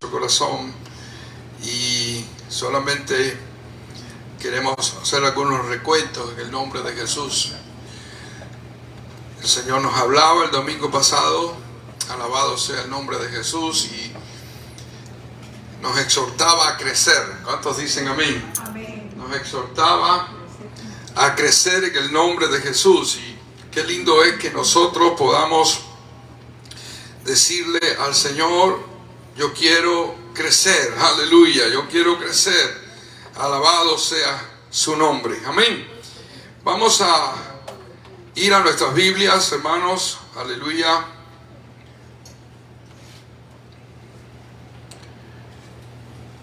corazón y solamente queremos hacer algunos recuentos en el nombre de Jesús. El Señor nos hablaba el domingo pasado, alabado sea el nombre de Jesús, y nos exhortaba a crecer. ¿Cuántos dicen amén? Amén. Nos exhortaba a crecer en el nombre de Jesús, y qué lindo es que nosotros podamos decirle al Señor: yo quiero crecer, aleluya, yo quiero crecer, alabado sea su nombre, amén. Vamos a ir a nuestras Biblias, hermanos, aleluya.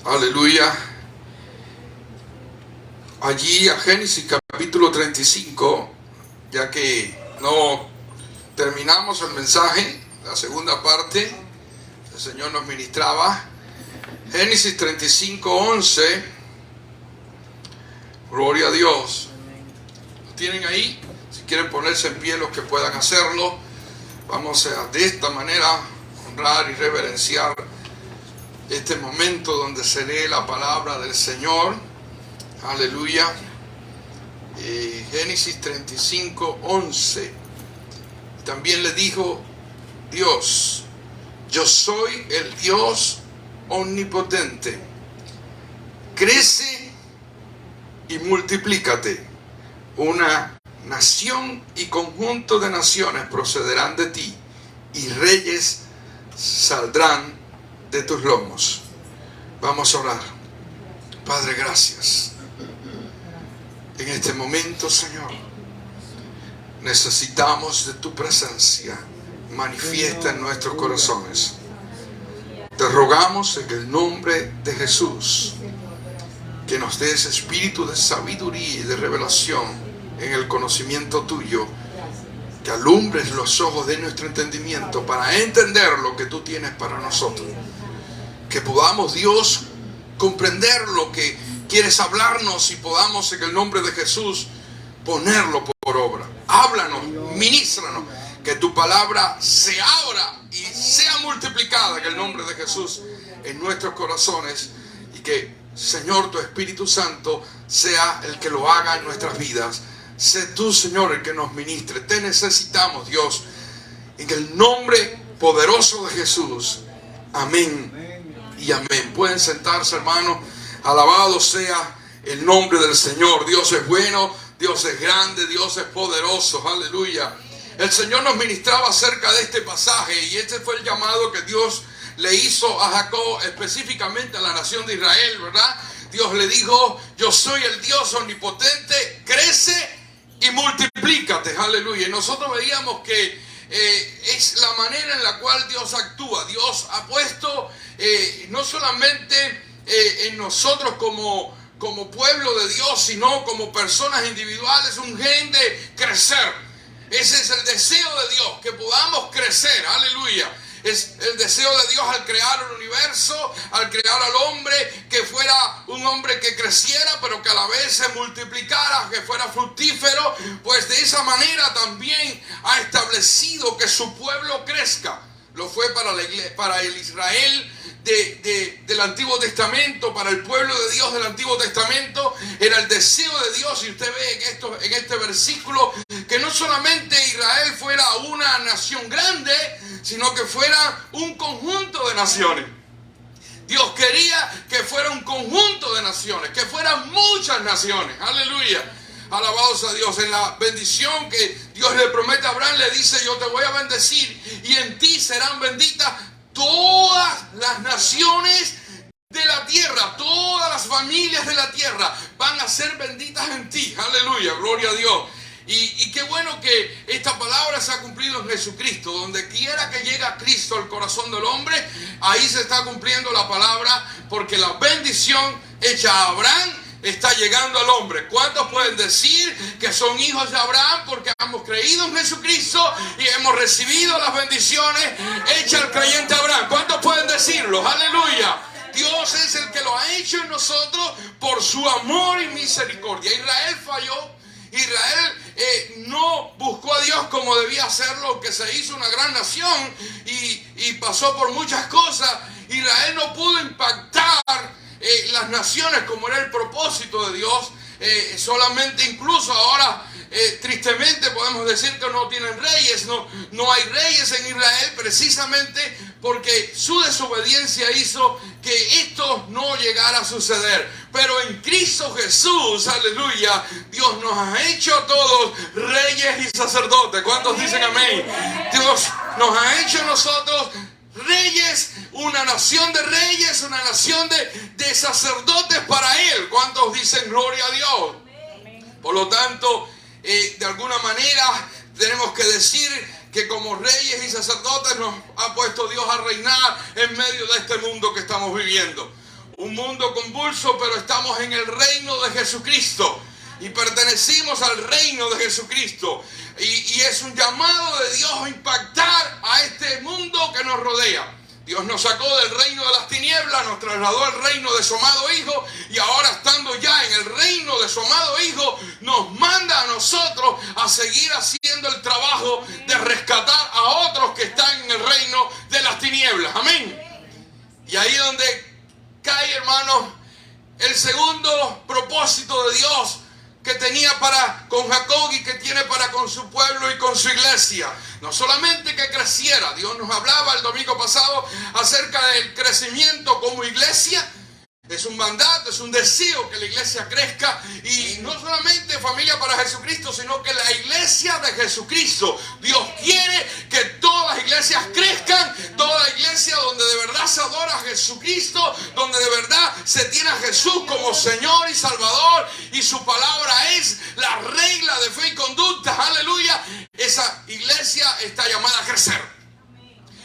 Aleluya. Allí a Génesis capítulo 35, ya que no terminamos el mensaje, la segunda parte, el Señor nos ministraba. Génesis 35:11. Gloria a Dios. ¿Lo tienen ahí? Si quieren ponerse en pie, los que puedan hacerlo. Vamos a de esta manera honrar y reverenciar este momento donde se lee la palabra del Señor. Aleluya. Génesis 35:11. También le dijo Dios: yo soy el Dios omnipotente. Crece y multiplícate. Una nación y conjunto de naciones procederán de ti, y reyes saldrán de tus lomos. Vamos a orar. Padre, gracias. En este momento, Señor, necesitamos de tu presencia manifiesta en nuestros corazones. Te rogamos en el nombre de Jesús que nos des espíritu de sabiduría y de revelación en el conocimiento tuyo, que alumbres los ojos de nuestro entendimiento para entender lo que tú tienes para nosotros, que podamos, Dios, comprender lo que quieres hablarnos y podamos en el nombre de Jesús ponerlo por obra. Háblanos, ministranos, que tu palabra se abra y sea multiplicada en el nombre de Jesús en nuestros corazones, y que, Señor, tu Espíritu Santo sea el que lo haga en nuestras vidas. Sé tú, Señor, el que nos ministre. Te necesitamos, Dios, en el nombre poderoso de Jesús. Amén y amén. Pueden sentarse, hermanos. Alabado sea el nombre del Señor. Dios es bueno, Dios es grande, Dios es poderoso. Aleluya. El Señor nos ministraba acerca de este pasaje, y este fue el llamado que Dios le hizo a Jacob, específicamente a la nación de Israel, ¿verdad? Dios le dijo: yo soy el Dios omnipotente, crece y multiplícate, aleluya. Y nosotros veíamos que es la manera en la cual Dios actúa. Dios ha puesto no solamente en nosotros como pueblo de Dios, sino como personas individuales, un gen de crecer. Ese es el deseo de Dios, que podamos crecer, aleluya. Es el deseo de Dios al crear el universo, al crear al hombre, que fuera un hombre que creciera, pero que a la vez se multiplicara, que fuera fructífero. Pues de esa manera también ha establecido que su pueblo crezca. Lo fue para el Israel del Antiguo Testamento, para el pueblo de Dios del Antiguo Testamento. Era el deseo de Dios, y usted ve en este versículo, que no solamente Israel fuera una nación grande, sino que fuera un conjunto de naciones. Dios quería que fuera un conjunto de naciones, que fueran muchas naciones. Aleluya. Alabado sea Dios. En la bendición que Dios le promete a Abraham, le dice: yo te voy a bendecir, y en ti serán benditas todas las naciones de la tierra. Todas las familias de la tierra van a ser benditas en ti. Aleluya, gloria a Dios. Y qué bueno que esta palabra se ha cumplido en Jesucristo. Donde quiera que llega Cristo al corazón del hombre, ahí se está cumpliendo la palabra, porque la bendición hecha a Abraham está llegando al hombre. ¿Cuántos pueden decir que son hijos de Abraham porque hemos creído en Jesucristo y hemos recibido las bendiciones hechas al creyente Abraham? ¿Cuántos pueden decirlo? Aleluya. Dios es el que lo ha hecho en nosotros por su amor y misericordia. Israel falló. Israel no buscó a Dios como debía hacerlo, que se hizo una gran nación y pasó por muchas cosas. Israel no pudo impactar las naciones como era el propósito de Dios. Solamente incluso ahora tristemente podemos decir que no tienen reyes, no hay reyes en Israel, precisamente porque su desobediencia hizo que esto no llegara a suceder. Pero en Cristo Jesús, aleluya, Dios nos ha hecho a todos reyes y sacerdotes. ¿Cuántos dicen amén? Dios nos ha hecho a nosotros reyes, una nación de reyes, una nación de sacerdotes para Él. ¿Cuántos dicen gloria a Dios? Por lo tanto, de alguna manera tenemos que decir que como reyes y sacerdotes nos ha puesto Dios a reinar en medio de este mundo que estamos viviendo. Un mundo convulso, pero estamos en el reino de Jesucristo y pertenecimos al reino de Jesucristo. Y es un llamado de Dios a impactar a este mundo que nos rodea. Dios nos sacó del reino de las tinieblas, nos trasladó al reino de su amado Hijo, y ahora estando ya en el reino de su amado Hijo, nos manda a nosotros a seguir haciendo el trabajo de rescatar a otros que están en el reino de las tinieblas. Amén. Y ahí donde cae, hermanos, el segundo propósito de Dios que tenía para con Jacob y que tiene para con su pueblo y con su iglesia. No solamente que creciera, Dios nos hablaba el domingo pasado acerca del crecimiento como iglesia. Es un mandato, es un deseo que la iglesia crezca, y no solamente familia para Jesucristo, sino que la iglesia de Jesucristo. Dios quiere que todas las iglesias crezcan, toda la iglesia donde de verdad se adora a Jesucristo, donde de verdad se tiene a Jesús como Señor y Salvador, y su palabra es la regla de fe y conducta. Aleluya. Esa iglesia está llamada a crecer,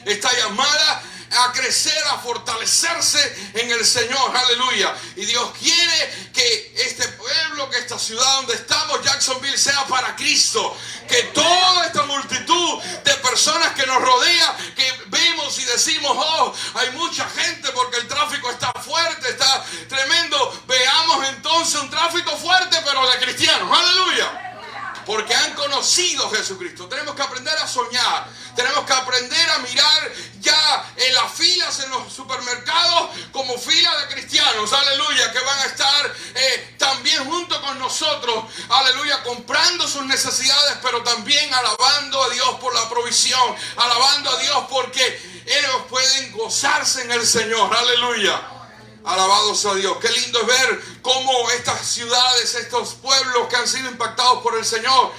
está llamada a crecer, a fortalecerse en el Señor, aleluya. Y Dios quiere que este pueblo, que esta ciudad donde estamos, Jacksonville, sea para Cristo. Que toda esta multitud de personas que nos rodea, que vemos y decimos, oh, hay mucha gente porque el tráfico está fuerte, está tremendo. Veamos entonces un tráfico fuerte, pero de cristianos, aleluya. Porque han conocido a Jesucristo. Tenemos que aprender a soñar. Tenemos que aprender a mirar ya en las filas en los supermercados como filas de cristianos. Aleluya. Que van a estar también junto con nosotros. Aleluya. Comprando sus necesidades, pero también alabando a Dios por la provisión. Alabando a Dios porque ellos pueden gozarse en el Señor. Aleluya. Alabados a Dios. Qué lindo es ver cómo estas ciudades, estos pueblos que han sido impactados por el Señor,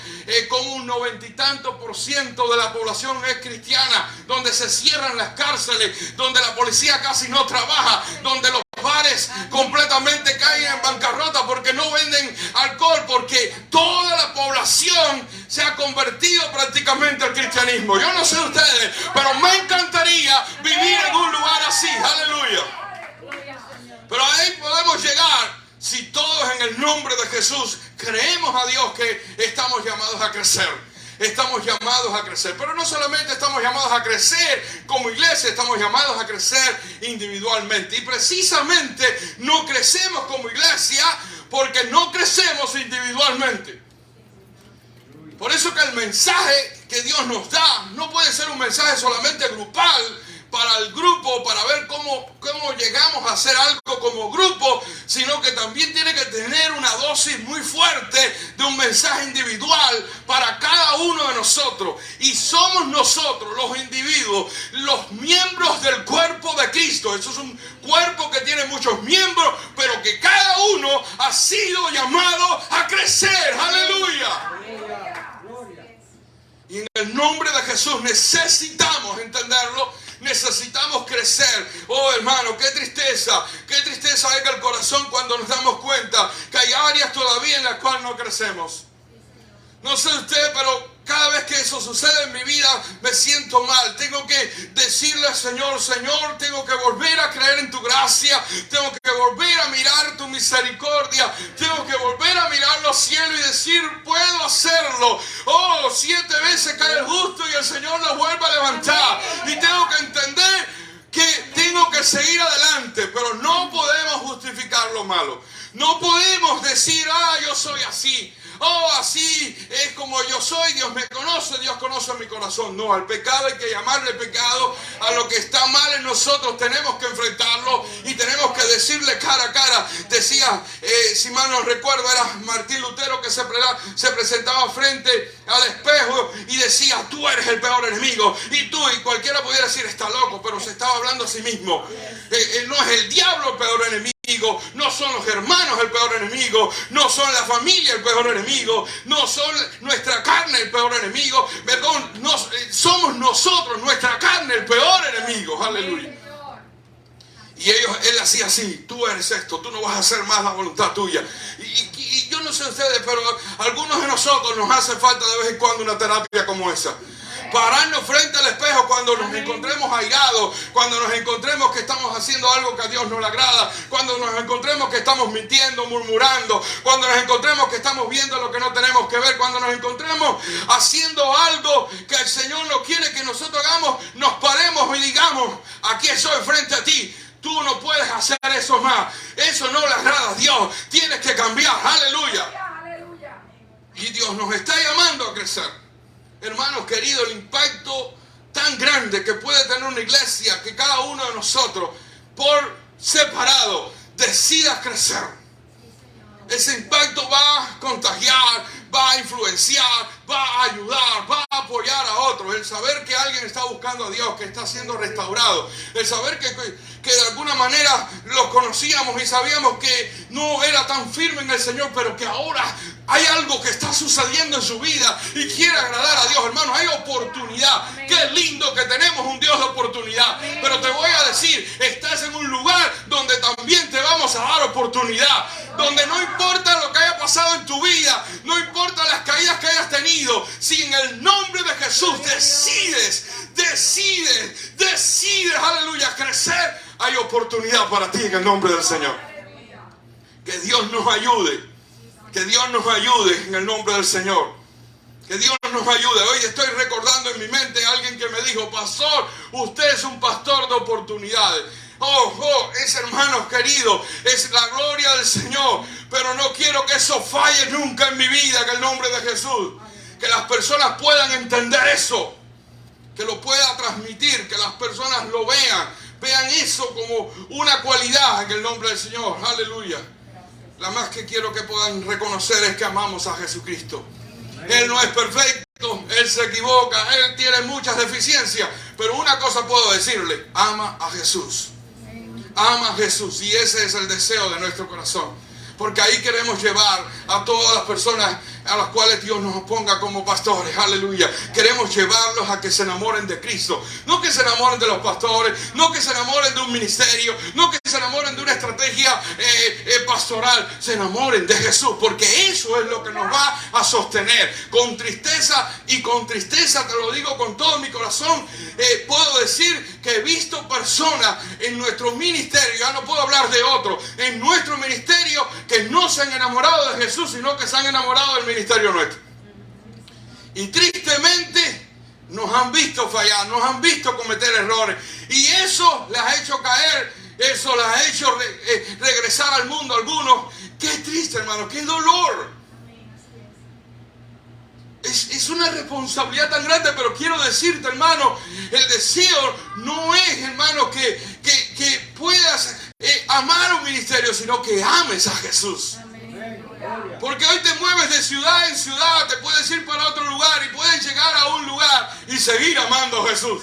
como un 90 y tanto % de la población es cristiana, donde se cierran las cárceles, donde la policía casi no trabaja, donde los bares completamente caen en bancarrota porque no venden alcohol, porque toda la población se ha convertido prácticamente al cristianismo. Yo no sé ustedes, pero me encantaría vivir en un lugar así. Aleluya. Pero ahí podemos llegar si todos en el nombre de Jesús creemos a Dios que estamos llamados a crecer. Estamos llamados a crecer. Pero no solamente estamos llamados a crecer como iglesia, estamos llamados a crecer individualmente. Y precisamente no crecemos como iglesia porque no crecemos individualmente. Por eso que el mensaje que Dios nos da no puede ser un mensaje solamente grupal, para el grupo, para ver cómo llegamos a hacer algo como grupo, sino que también tiene que tener una dosis muy fuerte de un mensaje individual para cada uno de nosotros. Y somos nosotros, los individuos, los miembros del cuerpo de Cristo. Eso es un cuerpo que tiene muchos miembros, pero que cada uno ha sido llamado a crecer. ¡Aleluya! Y en el nombre de Jesús necesitamos entenderlo. Necesitamos crecer. Oh, hermano, qué tristeza hay en el corazón cuando nos damos cuenta que hay áreas todavía en las cuales no crecemos. No sé usted, pero cada vez que eso sucede en mi vida me siento mal. Tengo que decirle al Señor, Señor, tengo que volver a creer en tu gracia, tengo que volver a mirar tu misericordia, tengo que volver a mirar los cielos y decir, puedo hacerlo. Oh, 7 veces cae el justo y el Señor lo vuelve a levantar. Y tengo que entender que tengo que seguir adelante, pero no podemos justificar lo malo. No podemos decir, yo soy así. oh, así es como yo soy, Dios me conoce, Dios conoce mi corazón. No, al pecado hay que llamarle pecado. A lo que está mal en nosotros tenemos que enfrentarlo y tenemos que decirle cara a cara. Decía, si mal no recuerdo, era Martín Lutero que se presentaba frente al espejo y decía, tú eres el peor enemigo. Y cualquiera pudiera decir, está loco, pero se estaba hablando a sí mismo. No es el diablo el peor enemigo, no son los hermanos el peor enemigo, no son la familia el peor enemigo, no son nuestra carne el peor enemigo, perdón, somos nosotros, nuestra carne el peor enemigo. Aleluya. Y él hacía así, tú eres esto, tú no vas a hacer más la voluntad tuya. Y yo no sé ustedes, pero a algunos de nosotros nos hace falta de vez en cuando una terapia como esa. Pararnos frente al espejo cuando nos encontremos airados, cuando nos encontremos que estamos haciendo algo que a Dios no le agrada, cuando nos encontremos que estamos mintiendo, murmurando, cuando nos encontremos que estamos viendo lo que no tenemos que ver, cuando nos encontremos haciendo algo que el Señor no quiere que nosotros hagamos, nos paremos y digamos, aquí estoy frente a ti. Tú no puedes hacer eso más. Eso no le agrada a Dios. Tienes que cambiar. Aleluya. Y Dios nos está llamando a crecer. Hermanos queridos, el impacto tan grande que puede tener una iglesia, que cada uno de nosotros, por separado, decida crecer. Ese impacto va a contagiar, va a influenciar, va a ayudar, va a apoyar a otros. El saber que alguien está buscando a Dios, que está siendo restaurado. El saber que de alguna manera los conocíamos y sabíamos que no era tan firme en el Señor, pero que ahora hay algo que está sucediendo en su vida y quiere agradar a Dios. Hermanos, hay oportunidad. Qué lindo que tenemos un Dios de oportunidad. Pero te voy a decir, estás en un lugar donde también te vamos a dar oportunidad. Donde no importa lo que haya pasado en tu vida, no importa las caídas que hayas tenido, si en el nombre de Jesús decides, aleluya, crecer, hay oportunidad para ti en el nombre del Señor. Que Dios nos ayude. Que Dios nos ayude en el nombre del Señor. Que Dios nos ayude. Hoy estoy recordando en mi mente a alguien que me dijo, pastor, usted es un pastor de oportunidades. Es, hermanos queridos, es la gloria del Señor. Pero no quiero que eso falle nunca en mi vida en el nombre de Jesús. Que las personas puedan entender eso. Que lo pueda transmitir, que las personas lo vean. Vean eso como una cualidad en el nombre del Señor. Aleluya. La más que quiero que puedan reconocer es que amamos a Jesucristo. Él no es perfecto, Él se equivoca, Él tiene muchas deficiencias. Pero una cosa puedo decirle, ama a Jesús. Ama a Jesús y ese es el deseo de nuestro corazón. Porque ahí queremos llevar a todas las personas a las cuales Dios nos ponga como pastores. Aleluya. Queremos llevarlos a que se enamoren de Cristo. No que se enamoren de los pastores. No que se enamoren de un ministerio. No que se enamoren de una estrategia pastoral. Se enamoren de Jesús. Porque eso es lo que nos va a sostener. Con tristeza te lo digo con todo mi corazón. Puedo decir que he visto personas en nuestro ministerio. Ya no puedo hablar de otro. En nuestro ministerio que no se han enamorado de Jesús, sino que se han enamorado del ministerio nuestro. Y tristemente nos han visto fallar, nos han visto cometer errores. Y eso les ha hecho caer, eso les ha hecho regresar al mundo a algunos. Qué triste, hermano, qué dolor. Es una responsabilidad tan grande, pero quiero decirte, hermano, el deseo no es, hermano, que puedas amar un ministerio, sino que ames a Jesús. Porque hoy te mueves de ciudad en ciudad, te puedes ir para otro lugar y puedes llegar a un lugar y seguir amando a Jesús.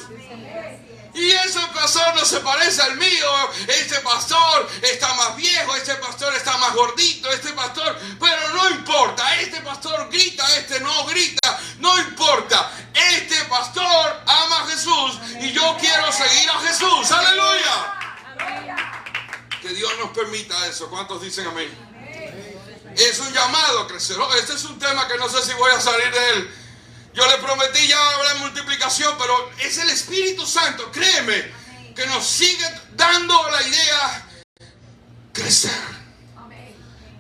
Y ese pastor no se parece al mío, este pastor está más viejo, este pastor está más gordito, este pastor, pero no importa, este pastor grita, este no grita, no importa, este pastor ama a Jesús y yo quiero seguir a Jesús, aleluya. Que Dios nos permita eso. ¿Cuántos dicen amén? Es un llamado a crecer. Este es un tema que no sé si voy a salir de él. Yo le prometí ya hablar de multiplicación, pero es el Espíritu Santo, créeme, que nos sigue dando la idea crecer.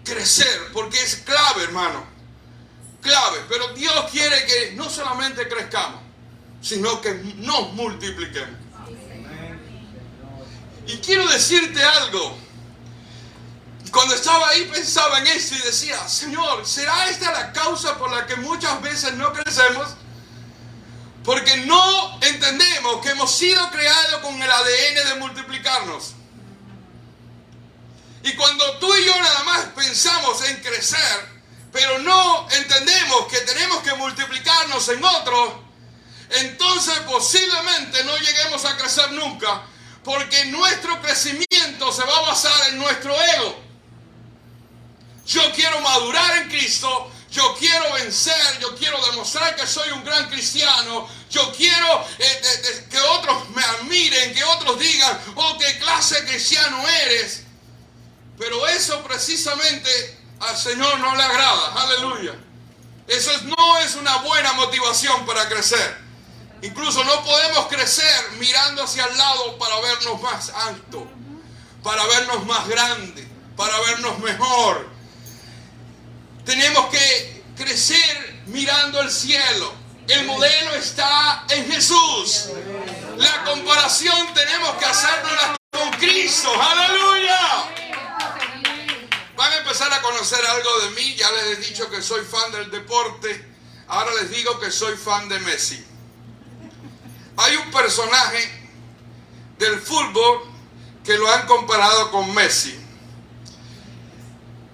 Crecer, porque es clave, hermano. Clave. Pero Dios quiere que no solamente crezcamos, sino que nos multipliquemos. Y quiero decirte algo. Cuando estaba ahí, pensaba en esto y decía, Señor, ¿será esta la causa por la que muchas veces no crecemos? Porque no entendemos que hemos sido creados con el ADN de multiplicarnos. Y cuando tú y yo nada más pensamos en crecer, pero no entendemos que tenemos que multiplicarnos en otros, entonces posiblemente no lleguemos a crecer nunca, porque nuestro crecimiento se va a basar en nuestro ego. Yo quiero madurar en Cristo, yo quiero vencer, yo quiero demostrar que soy un gran cristiano, yo quiero que otros me admiren, que otros digan, oh, qué clase de cristiano eres. Pero eso precisamente al Señor no le agrada, aleluya. Eso no es una buena motivación para crecer. Incluso no podemos crecer mirando hacia el lado para vernos más alto, para vernos más grande, para vernos mejor. Tenemos que crecer mirando el cielo. El modelo está en Jesús. La comparación tenemos que hacerla con Cristo. ¡Aleluya! Van a empezar a conocer algo de mí. Ya les he dicho que soy fan del deporte. Ahora les digo que soy fan de Messi. Hay un personaje del fútbol que lo han comparado con Messi.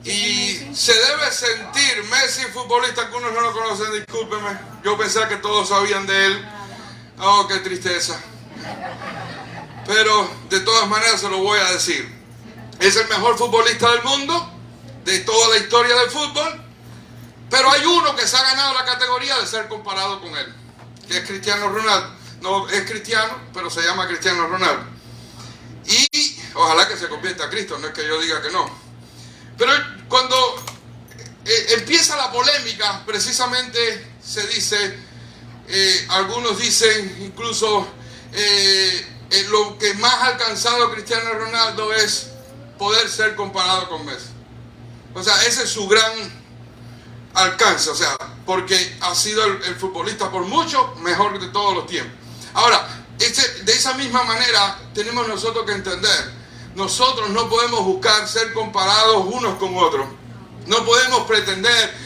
Y se debe sentir, Messi, futbolista, algunos no lo conocen, discúlpenme. Yo pensaba que todos sabían de él. Oh, qué tristeza. Pero de todas maneras se lo voy a decir. Es el mejor futbolista del mundo, de toda la historia del fútbol. Pero hay uno que se ha ganado la categoría de ser comparado con él, que es Cristiano Ronaldo. No es cristiano, pero se llama Cristiano Ronaldo. Y ojalá que se convierta a Cristo, no es que yo diga que no. Pero cuando empieza la polémica, precisamente se dice, algunos dicen incluso, lo que más ha alcanzado Cristiano Ronaldo es poder ser comparado con Messi. O sea, ese es su gran alcance, o sea, porque ha sido el futbolista por mucho mejor de todos los tiempos. Ahora, de esa misma manera tenemos nosotros que entender. Nosotros no podemos buscar ser comparados unos con otros. No podemos pretender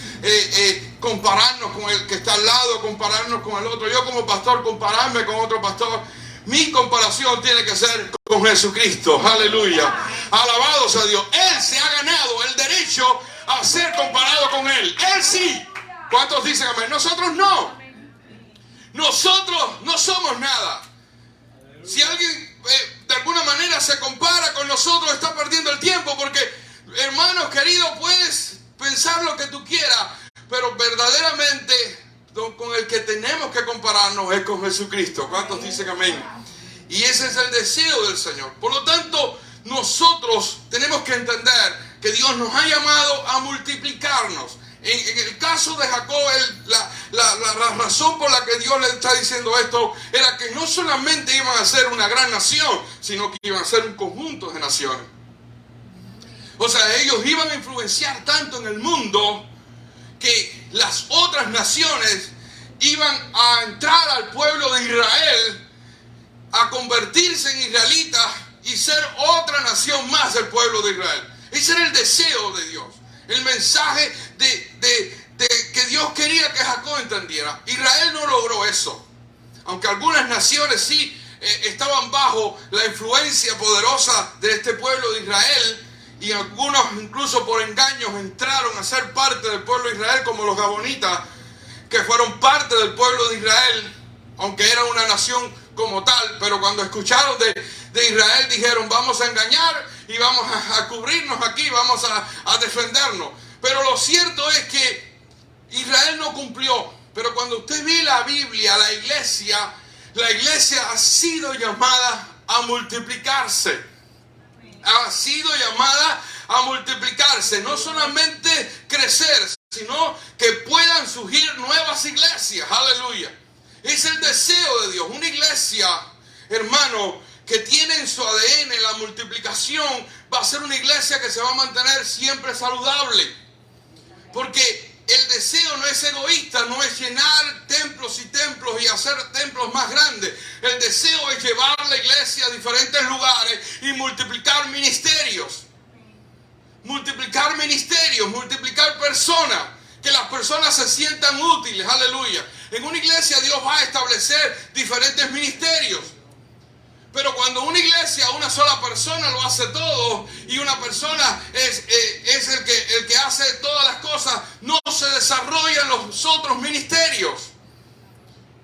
compararnos con el que está al lado, compararnos con el otro. Yo como pastor, compararme con otro pastor. Mi comparación tiene que ser con Jesucristo. Aleluya. Alabados a Dios. Él se ha ganado el derecho a ser comparado con Él. Él sí. ¿Cuántos dicen amén? Nosotros no. Nosotros no somos nada. Si alguien de alguna manera se compara con nosotros, está perdiendo el tiempo, porque, hermanos queridos, puedes pensar lo que tú quieras, pero verdaderamente con el que tenemos que compararnos es con Jesucristo. ¿Cuántos dicen amén? Y ese es el deseo del Señor. Por lo tanto, nosotros tenemos que entender que Dios nos ha llamado a multiplicarnos. En el caso de Jacob, la razón por la que Dios le está diciendo esto era que no solamente iban a ser una gran nación, sino que iban a ser un conjunto de naciones. O sea, ellos iban a influenciar tanto en el mundo que las otras naciones iban a entrar al pueblo de Israel, a convertirse en israelitas y ser otra nación más del pueblo de Israel. Ese era el deseo de Dios. El mensaje que Dios quería que Jacob entendiera. Israel no logró eso. Aunque algunas naciones sí estaban bajo la influencia poderosa de este pueblo de Israel, y algunos incluso por engaños entraron a ser parte del pueblo de Israel, como los gabonitas, que fueron parte del pueblo de Israel, aunque era una nación como tal. Pero cuando escucharon de Israel, dijeron, vamos a engañar y vamos a cubrirnos aquí, vamos a defendernos. Pero lo cierto es que Israel no cumplió. Pero cuando usted ve la Biblia, la iglesia ha sido llamada a multiplicarse. Ha sido llamada a multiplicarse. No solamente crecer, sino que puedan surgir nuevas iglesias. Aleluya. Es el deseo de Dios. Una iglesia, hermano, que tiene en su ADN la multiplicación, va a ser una iglesia que se va a mantener siempre saludable. Porque el deseo no es egoísta, no es llenar templos y templos y hacer templos más grandes. El deseo es llevar la iglesia a diferentes lugares y multiplicar ministerios. Multiplicar ministerios, multiplicar personas, que las personas se sientan útiles, aleluya. En una iglesia Dios va a establecer diferentes ministerios. Pero cuando una iglesia, una sola persona lo hace todo y una persona es el que hace todas las cosas, no se desarrollan los otros ministerios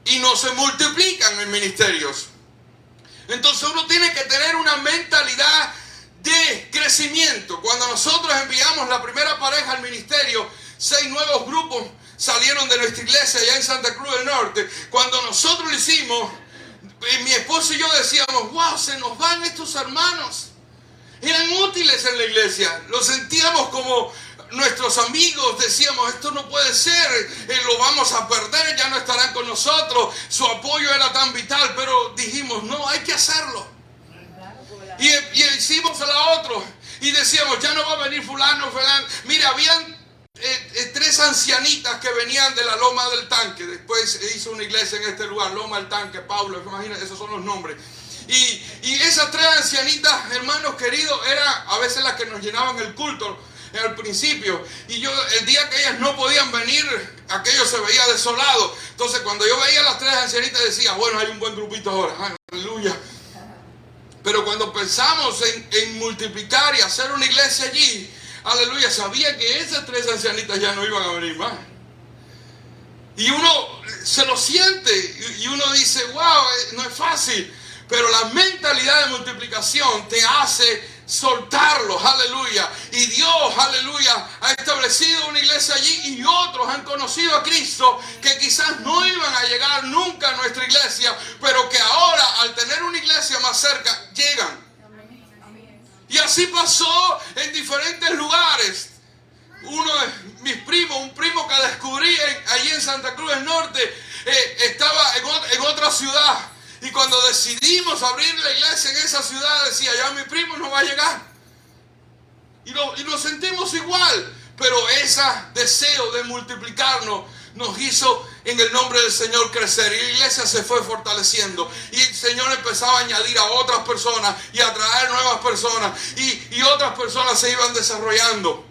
y no se multiplican en ministerios. Entonces uno tiene que tener una mentalidad de crecimiento. Cuando nosotros enviamos la primera pareja al ministerio, 6 nuevos grupos salieron de nuestra iglesia allá en Santa Cruz del Norte. Cuando nosotros lo hicimos, mi esposo y yo decíamos, wow, se nos van estos hermanos. Eran útiles en la iglesia. Los sentíamos como nuestros amigos. Decíamos, esto no puede ser. Lo vamos a perder, ya no estarán con nosotros. Su apoyo era tan vital. Pero dijimos, no, hay que hacerlo. Y hicimos a la otra. Y decíamos, ya no va a venir fulano. Mira, habían 3 ancianitas que venían de la Loma del Tanque. Después hizo una iglesia en este lugar, Loma del Tanque, Pablo, imagínense, esos son los nombres. Y esas 3 ancianitas, hermanos queridos, eran a veces las que nos llenaban el culto al principio. Y yo, el día que ellas no podían venir, aquello se veía desolado. Entonces cuando yo veía a las 3 ancianitas decía, bueno, hay un buen grupito ahora, aleluya. Pero cuando pensamos en multiplicar y hacer una iglesia allí, aleluya, sabía que esas 3 ancianitas ya no iban a venir más. Y uno se lo siente y uno dice, wow, no es fácil. Pero la mentalidad de multiplicación te hace soltarlos, aleluya. Y Dios, aleluya, ha establecido una iglesia allí y otros han conocido a Cristo que quizás no iban a llegar nunca a nuestra iglesia, pero que ahora al tener una iglesia más cerca, llegan. Y así pasó en diferentes lugares. Uno de mis primos, un primo que descubrí allí en Santa Cruz del Norte, estaba en otra ciudad. Y cuando decidimos abrir la iglesia en esa ciudad, decía, ya mi primo no va a llegar. Y nos sentimos igual. Pero ese deseo de multiplicarnos nos hizo en el nombre del Señor crecer. Y la iglesia se fue fortaleciendo. Y el Señor empezaba a añadir a otras personas y a traer nuevas personas. Y otras personas se iban desarrollando.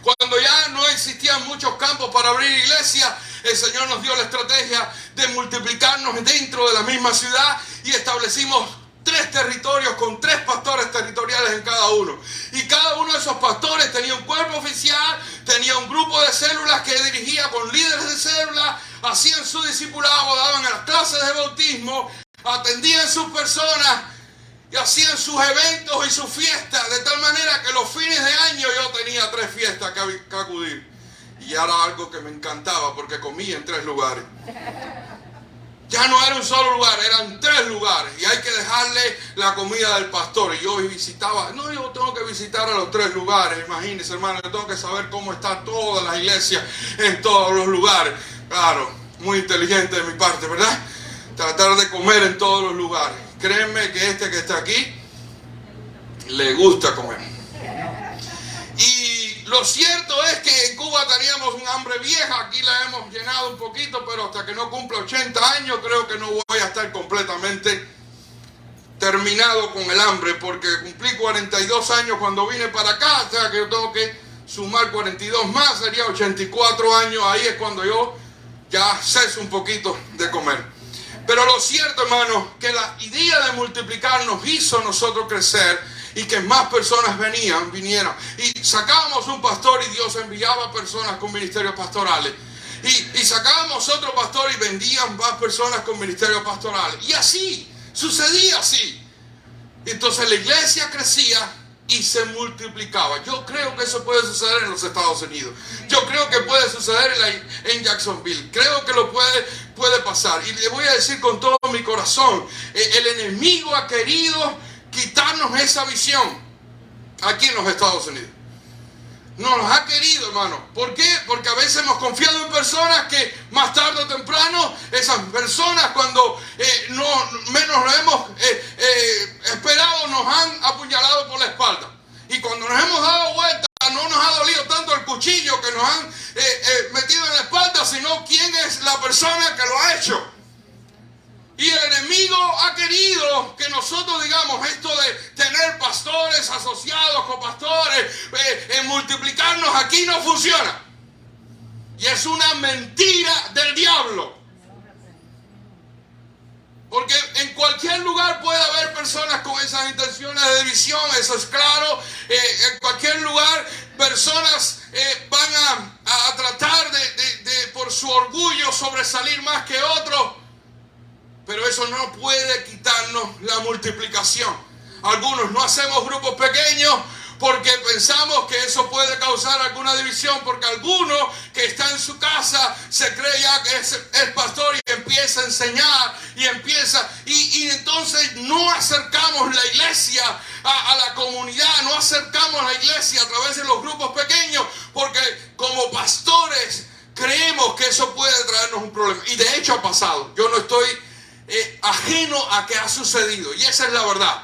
Cuando ya no existían muchos campos para abrir iglesia, el Señor nos dio la estrategia de multiplicarnos dentro de la misma ciudad y establecimos 3 territorios con 3 pastores territoriales en cada uno. Y cada uno de esos pastores tenía un cuerpo oficial, tenía un grupo de células que dirigía con líderes de células, hacían su discipulado, daban las clases de bautismo, atendían sus personas y hacían sus eventos y sus fiestas, de tal manera que los fines de año yo tenía 3 fiestas que acudir. Y era algo que me encantaba porque comía en 3 lugares. Ya no era un solo lugar, eran 3 lugares. Y hay que dejarle la comida del pastor. Y yo visitaba, no, yo tengo que visitar a los 3 lugares. Imagínense, hermano, yo tengo que saber cómo está toda la iglesia en todos los lugares. Claro, muy inteligente de mi parte, ¿verdad? Tratar de comer en todos los lugares. Créanme que este que está aquí le gusta comer. Y lo cierto es que en Cuba teníamos un hambre vieja. Aquí la hemos llenado un poquito, pero hasta que no cumpla 80 años creo que no voy a estar completamente terminado con el hambre, porque cumplí 42 años cuando vine para acá. O sea que yo tengo que sumar 42 más, sería 84 años. Ahí es cuando yo ya ceso un poquito de comer. Pero lo cierto, hermano, que la idea de multiplicar nos hizo nosotros crecer y que más personas vinieran. Y sacábamos un pastor y Dios enviaba personas con ministerios pastorales. Y sacábamos otro pastor y vendían más personas con ministerios pastorales. Y así, sucedía así. Entonces la iglesia crecía y se multiplicaba. Yo creo que eso puede suceder en los Estados Unidos. Yo creo que puede suceder en Jacksonville. Creo que lo puede pasar. Y le voy a decir con todo mi corazón, el enemigo ha querido quitarnos esa visión aquí en los Estados Unidos. Nos ha querido, hermano. ¿Por qué? Porque a veces hemos confiado en personas que más tarde o temprano, esas personas cuando menos lo hemos esperado, nos han apuñalado por la espalda. Y cuando nos hemos dado vuelta, no nos ha dolido tanto el cuchillo que nos han metido en la espalda, sino quién es la persona que lo ha hecho. Y el enemigo ha querido que nosotros digamos esto de tener pastores asociados con pastores, multiplicarnos aquí no funciona. Y es una mentira del diablo. Porque en cualquier lugar puede haber personas con esas intenciones de división, eso es claro. En cualquier lugar personas van a tratar de por su orgullo sobresalir más que otros. Pero eso no puede quitarnos la multiplicación. Algunos no hacemos grupos pequeños porque pensamos que eso puede causar alguna división, porque alguno que está en su casa se cree ya que es pastor y empieza a enseñar y entonces no acercamos la iglesia a la comunidad, no acercamos la iglesia a través de los grupos pequeños, porque como pastores creemos que eso puede traernos un problema. Y de hecho ha pasado. Yo no estoy ajeno a que ha sucedido, y esa es la verdad.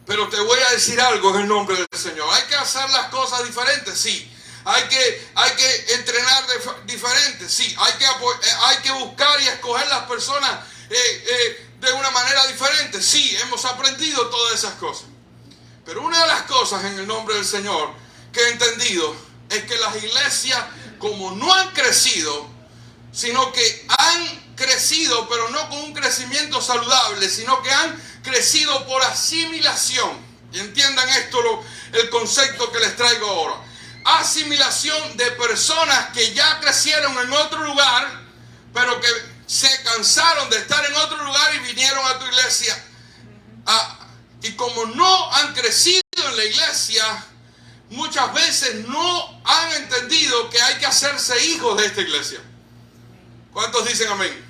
Pero te voy a decir algo en el nombre del Señor. Hay que hacer las cosas diferentes, sí. Hay que entrenar diferentes, sí. Hay que buscar y escoger las personas de una manera diferente, sí. Hemos aprendido todas esas cosas. Pero una de las cosas en el nombre del Señor que he entendido es que las iglesias, como no han crecido, sino que han crecido, pero no con un crecimiento saludable, sino que han crecido por asimilación. Y entiendan esto, el concepto que les traigo ahora. Asimilación de personas que ya crecieron en otro lugar, pero que se cansaron de estar en otro lugar y vinieron a tu iglesia. Y como no han crecido en la iglesia, muchas veces no han entendido que hay que hacerse hijos de esta iglesia. ¿Cuántos dicen amén?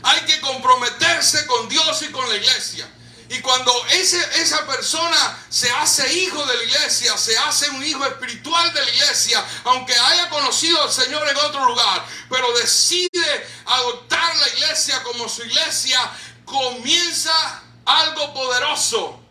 Hay que comprometerse con Dios y con la iglesia. Y cuando esa persona se hace hijo de la iglesia, se hace un hijo espiritual de la iglesia, aunque haya conocido al Señor en otro lugar, pero decide adoptar la iglesia como su iglesia, comienza algo poderoso.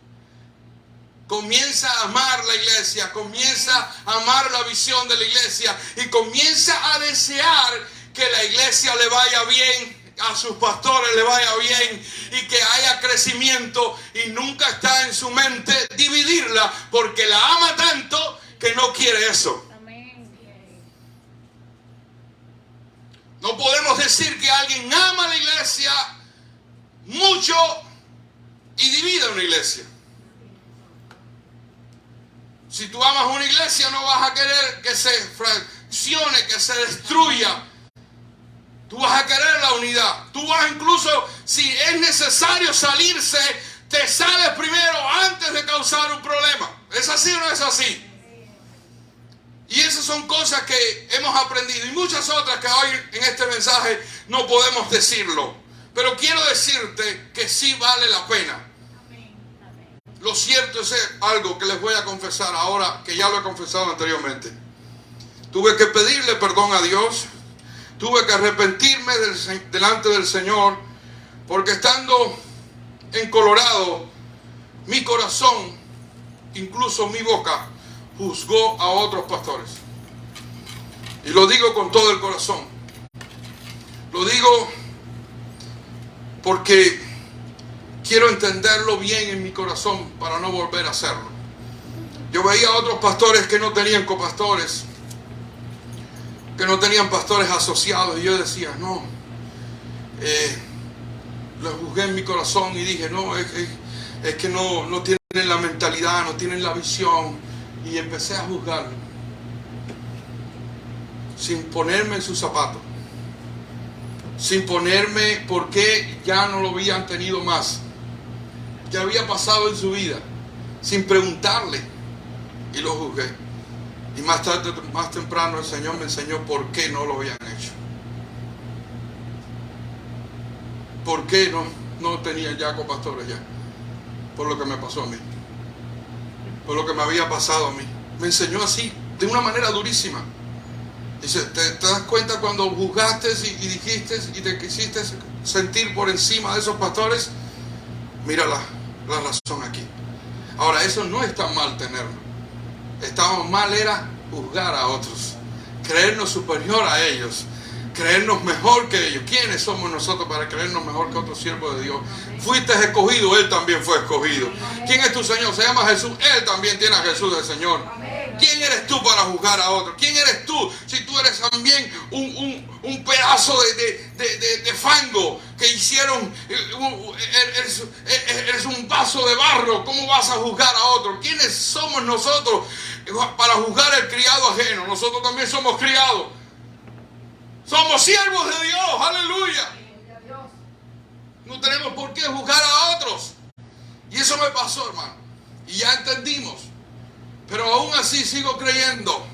Comienza a amar la iglesia, comienza a amar la visión de la iglesia y comienza a desear que la iglesia le vaya bien, a sus pastores le vaya bien y que haya crecimiento, y nunca está en su mente dividirla, porque la ama tanto que no quiere eso. No podemos decir que alguien ama la iglesia mucho y divide una iglesia. Si tú amas una iglesia, no vas a querer que se fraccione, que se destruya. Tú vas a querer la unidad. Tú vas incluso, si es necesario salirse, te sales primero antes de causar un problema. ¿Es así o no es así? Y esas son cosas que hemos aprendido y muchas otras que hoy en este mensaje no podemos decirlo. Pero quiero decirte que sí vale la pena. Lo cierto es algo que les voy a confesar ahora, que ya lo he confesado anteriormente. Tuve que pedirle perdón a Dios. Tuve que arrepentirme delante del Señor, porque estando en Colorado, mi corazón, incluso mi boca, juzgó a otros pastores. Y lo digo con todo el corazón. Lo digo porque quiero entenderlo bien en mi corazón para no volver a hacerlo. Yo veía a otros pastores que no tenían copastores, que no tenían pastores asociados, y yo decía, no, lo juzgué en mi corazón y dije, no, es que no tienen la mentalidad, no tienen la visión, y empecé a juzgarlo sin ponerme en sus zapatos, sin ponerme por qué ya no lo habían tenido más, qué había pasado en su vida, sin preguntarle, y lo juzgué. Y más tarde, más temprano, el Señor me enseñó por qué no lo habían hecho. ¿Por qué no tenían ya copastores ya? Por lo que me pasó a mí. Por lo que me había pasado a mí. Me enseñó así, de una manera durísima. Dice, ¿te das cuenta cuando juzgaste y dijiste y te quisiste sentir por encima de esos pastores? Mira la razón aquí. Ahora, eso no es tan mal tenerlo. Estábamos mal era juzgar a otros, creernos superior a ellos, creernos mejor que ellos. ¿Quiénes somos nosotros para creernos mejor que otros siervos de Dios? Fuiste escogido, Él también fue escogido. ¿Quién es tu Señor? Se llama Jesús. Él también tiene a Jesús de Señor. ¿Quién eres tú para juzgar a otro? ¿Quién eres tú si tú eres también un pedazo de fango que hicieron? Eres un vaso de barro. ¿Cómo vas a juzgar a otro? ¿Quiénes somos nosotros para juzgar el criado ajeno? Nosotros también somos criados. Somos siervos de Dios. Aleluya. No tenemos por qué juzgar a otros. Y eso me pasó, hermano. Y ya entendimos. Pero aún así sigo creyendo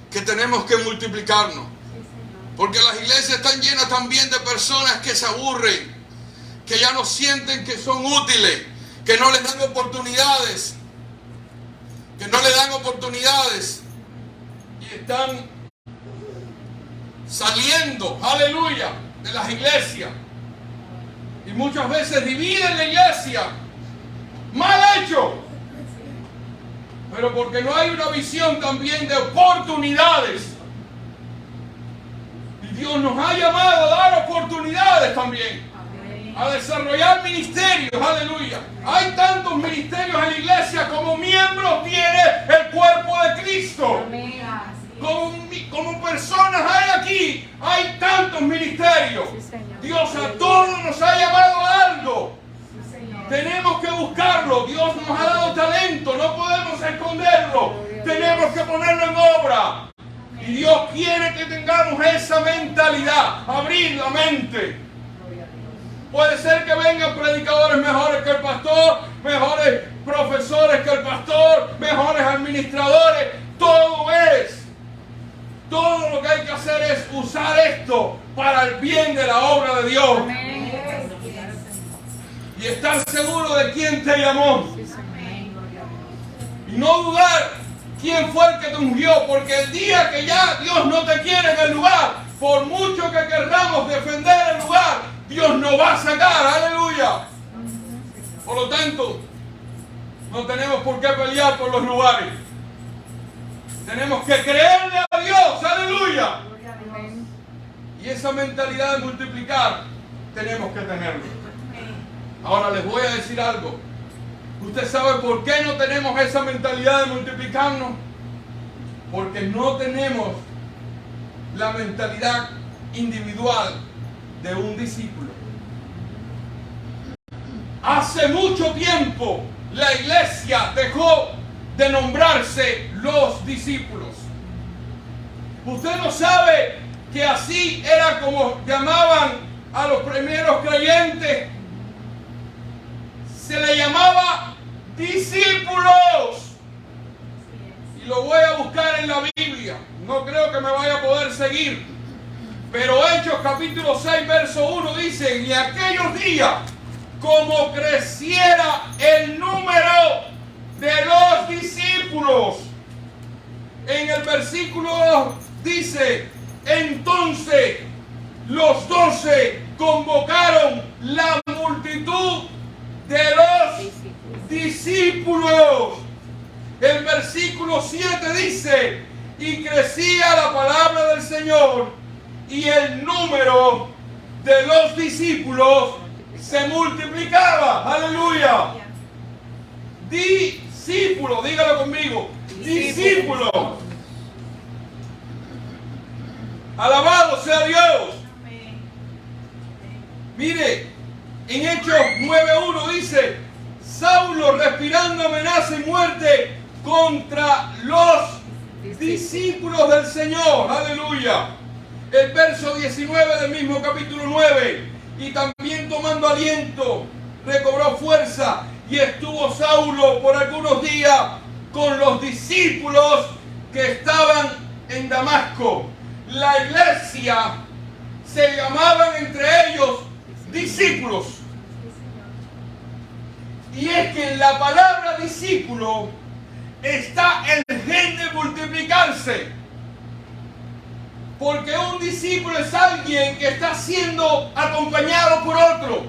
que tenemos que multiplicarnos. Porque las iglesias están llenas también de personas que se aburren, que ya no sienten que son útiles, que no les dan oportunidades, y están saliendo, aleluya, de las iglesias. Y muchas veces dividen la iglesia. Mal hecho. Pero porque no hay una visión también de oportunidades. Y Dios nos ha llamado a dar oportunidades también. A desarrollar ministerios, aleluya. Hay tantos ministerios en la iglesia como miembros tiene el cuerpo de Cristo. Como personas hay aquí, hay tantos ministerios. Dios a todos nos ha llamado a algo. Tenemos que buscarlo. Dios nos ha dado talento, no podemos esconderlo. Tenemos que ponerlo en obra. Y Dios quiere que tengamos esa mentalidad, abrir la mente. Puede ser que vengan predicadores mejores que el pastor, mejores profesores que el pastor, mejores administradores. Todo lo que hay que hacer es usar esto para el bien de la obra de Dios. Y estar seguro de quién te llamó. Y no dudar quién fue el que te ungió, porque el día que ya Dios no te quiere en el lugar, por mucho que querramos defender el lugar, Dios nos va a sacar, aleluya. Por lo tanto, no tenemos por qué pelear por los lugares. Tenemos que creerle a Dios, aleluya. Y esa mentalidad de multiplicar, tenemos que tenerlo. Ahora les voy a decir algo. ¿Usted sabe por qué no tenemos esa mentalidad de multiplicarnos? Porque no tenemos la mentalidad individual de un discípulo. Hace mucho tiempo la iglesia dejó de nombrarse los discípulos. Usted no sabe que así era como llamaban a los primeros creyentes. Se le llamaba discípulos. Y lo voy a buscar en la Biblia. No creo que me vaya a poder seguir. Pero Hechos capítulo 6, verso 1 dice: y aquellos días, como creciera el número de los discípulos. En el versículo 2 dice: entonces los 12 convocaron la multitud de los discípulos. El versículo 7 dice: y crecía la palabra del Señor y el número de los discípulos se multiplicaba. Aleluya. Discípulo, dígalo conmigo. Discípulo. Alabado sea Dios. Mire, en Hechos 9:1 dice: Saulo respirando amenaza y muerte contra los discípulos del Señor. Aleluya. El verso 19 del mismo capítulo 9: y también tomando aliento recobró fuerza, y estuvo Saulo por algunos días con los discípulos que estaban en Damasco. La iglesia se llamaban entre ellos discípulos. Y es que en la palabra discípulo está el gen de multiplicarse. Porque un discípulo es alguien que está siendo acompañado por otro,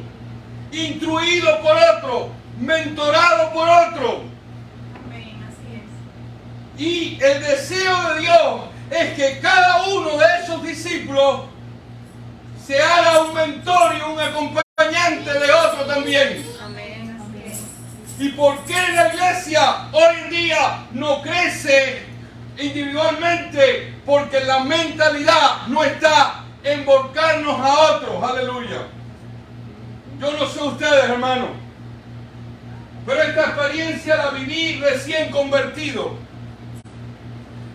instruido por otro, mentorado por otro. Amén, así es. Y el deseo de Dios es que cada uno de esos discípulos se haga un mentor y un acompañante de otro también. Amén, así es. ¿Y por qué la iglesia hoy en día no crece individualmente? Porque la mentalidad no está en volcarnos a otros. Aleluya. Yo no sé ustedes, hermanos, pero esta experiencia la viví recién convertido.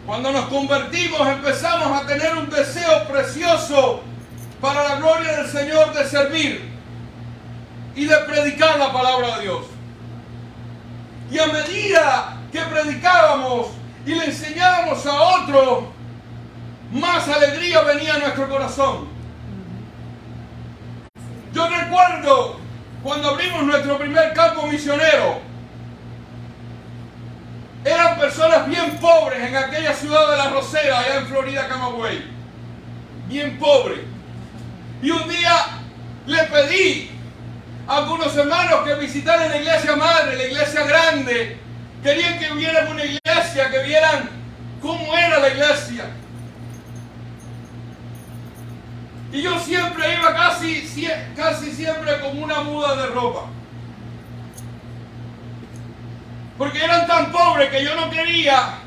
Cuando nos convertimos empezamos a tener un deseo precioso para la gloria del Señor de servir y de predicar la palabra de Dios. Y a medida que predicábamos y le enseñábamos a otros, más alegría venía a nuestro corazón. Yo recuerdo cuando abrimos nuestro primer campo misionero, eran personas bien pobres en aquella ciudad de La Rosera, allá en Florida, Camagüey. Bien pobres. Y un día le pedí a algunos hermanos que visitaran la iglesia madre, la iglesia grande. Querían que vieran una iglesia, que vieran cómo era la iglesia. Y yo siempre iba casi siempre con una muda de ropa. Porque eran tan pobres que yo no quería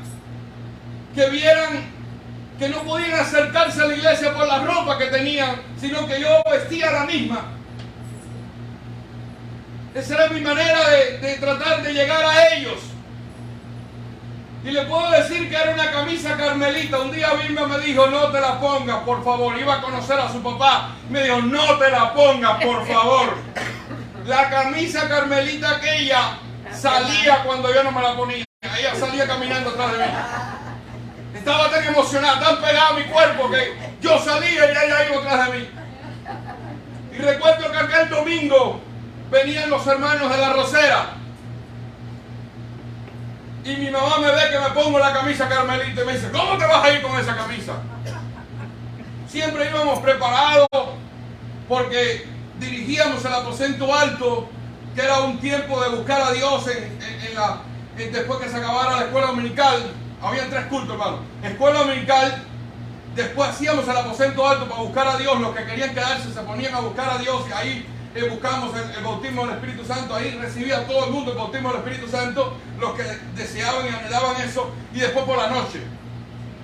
que vieran que no podían acercarse a la iglesia por la ropa que tenían, sino que yo vestía la misma. Esa era mi manera de tratar de llegar a ellos. Y le puedo decir que era una camisa carmelita. Un día Bimba me dijo, no te la pongas, por favor. Iba a conocer a su papá. Me dijo, no te la pongas, por favor. La camisa carmelita aquella salía cuando yo no me la ponía. Ella salía caminando atrás de mí. Estaba tan emocionada, tan pegada a mi cuerpo que yo salía y ella iba atrás de mí. Y recuerdo que aquel domingo venían los hermanos de La Rosera. Y mi mamá me ve que me pongo la camisa carmelita y me dice, ¿cómo te vas a ir con esa camisa? Siempre íbamos preparados porque dirigíamos el aposento alto, que era un tiempo de buscar a Dios después que se acabara la escuela dominical. Habían 3 cultos, hermano. Escuela dominical, después hacíamos el aposento alto para buscar a Dios. Los que querían quedarse se ponían a buscar a Dios y ahí buscamos el bautismo del Espíritu Santo. Ahí recibía todo el mundo el bautismo del Espíritu Santo, los que deseaban y anhelaban eso. Y después por la noche.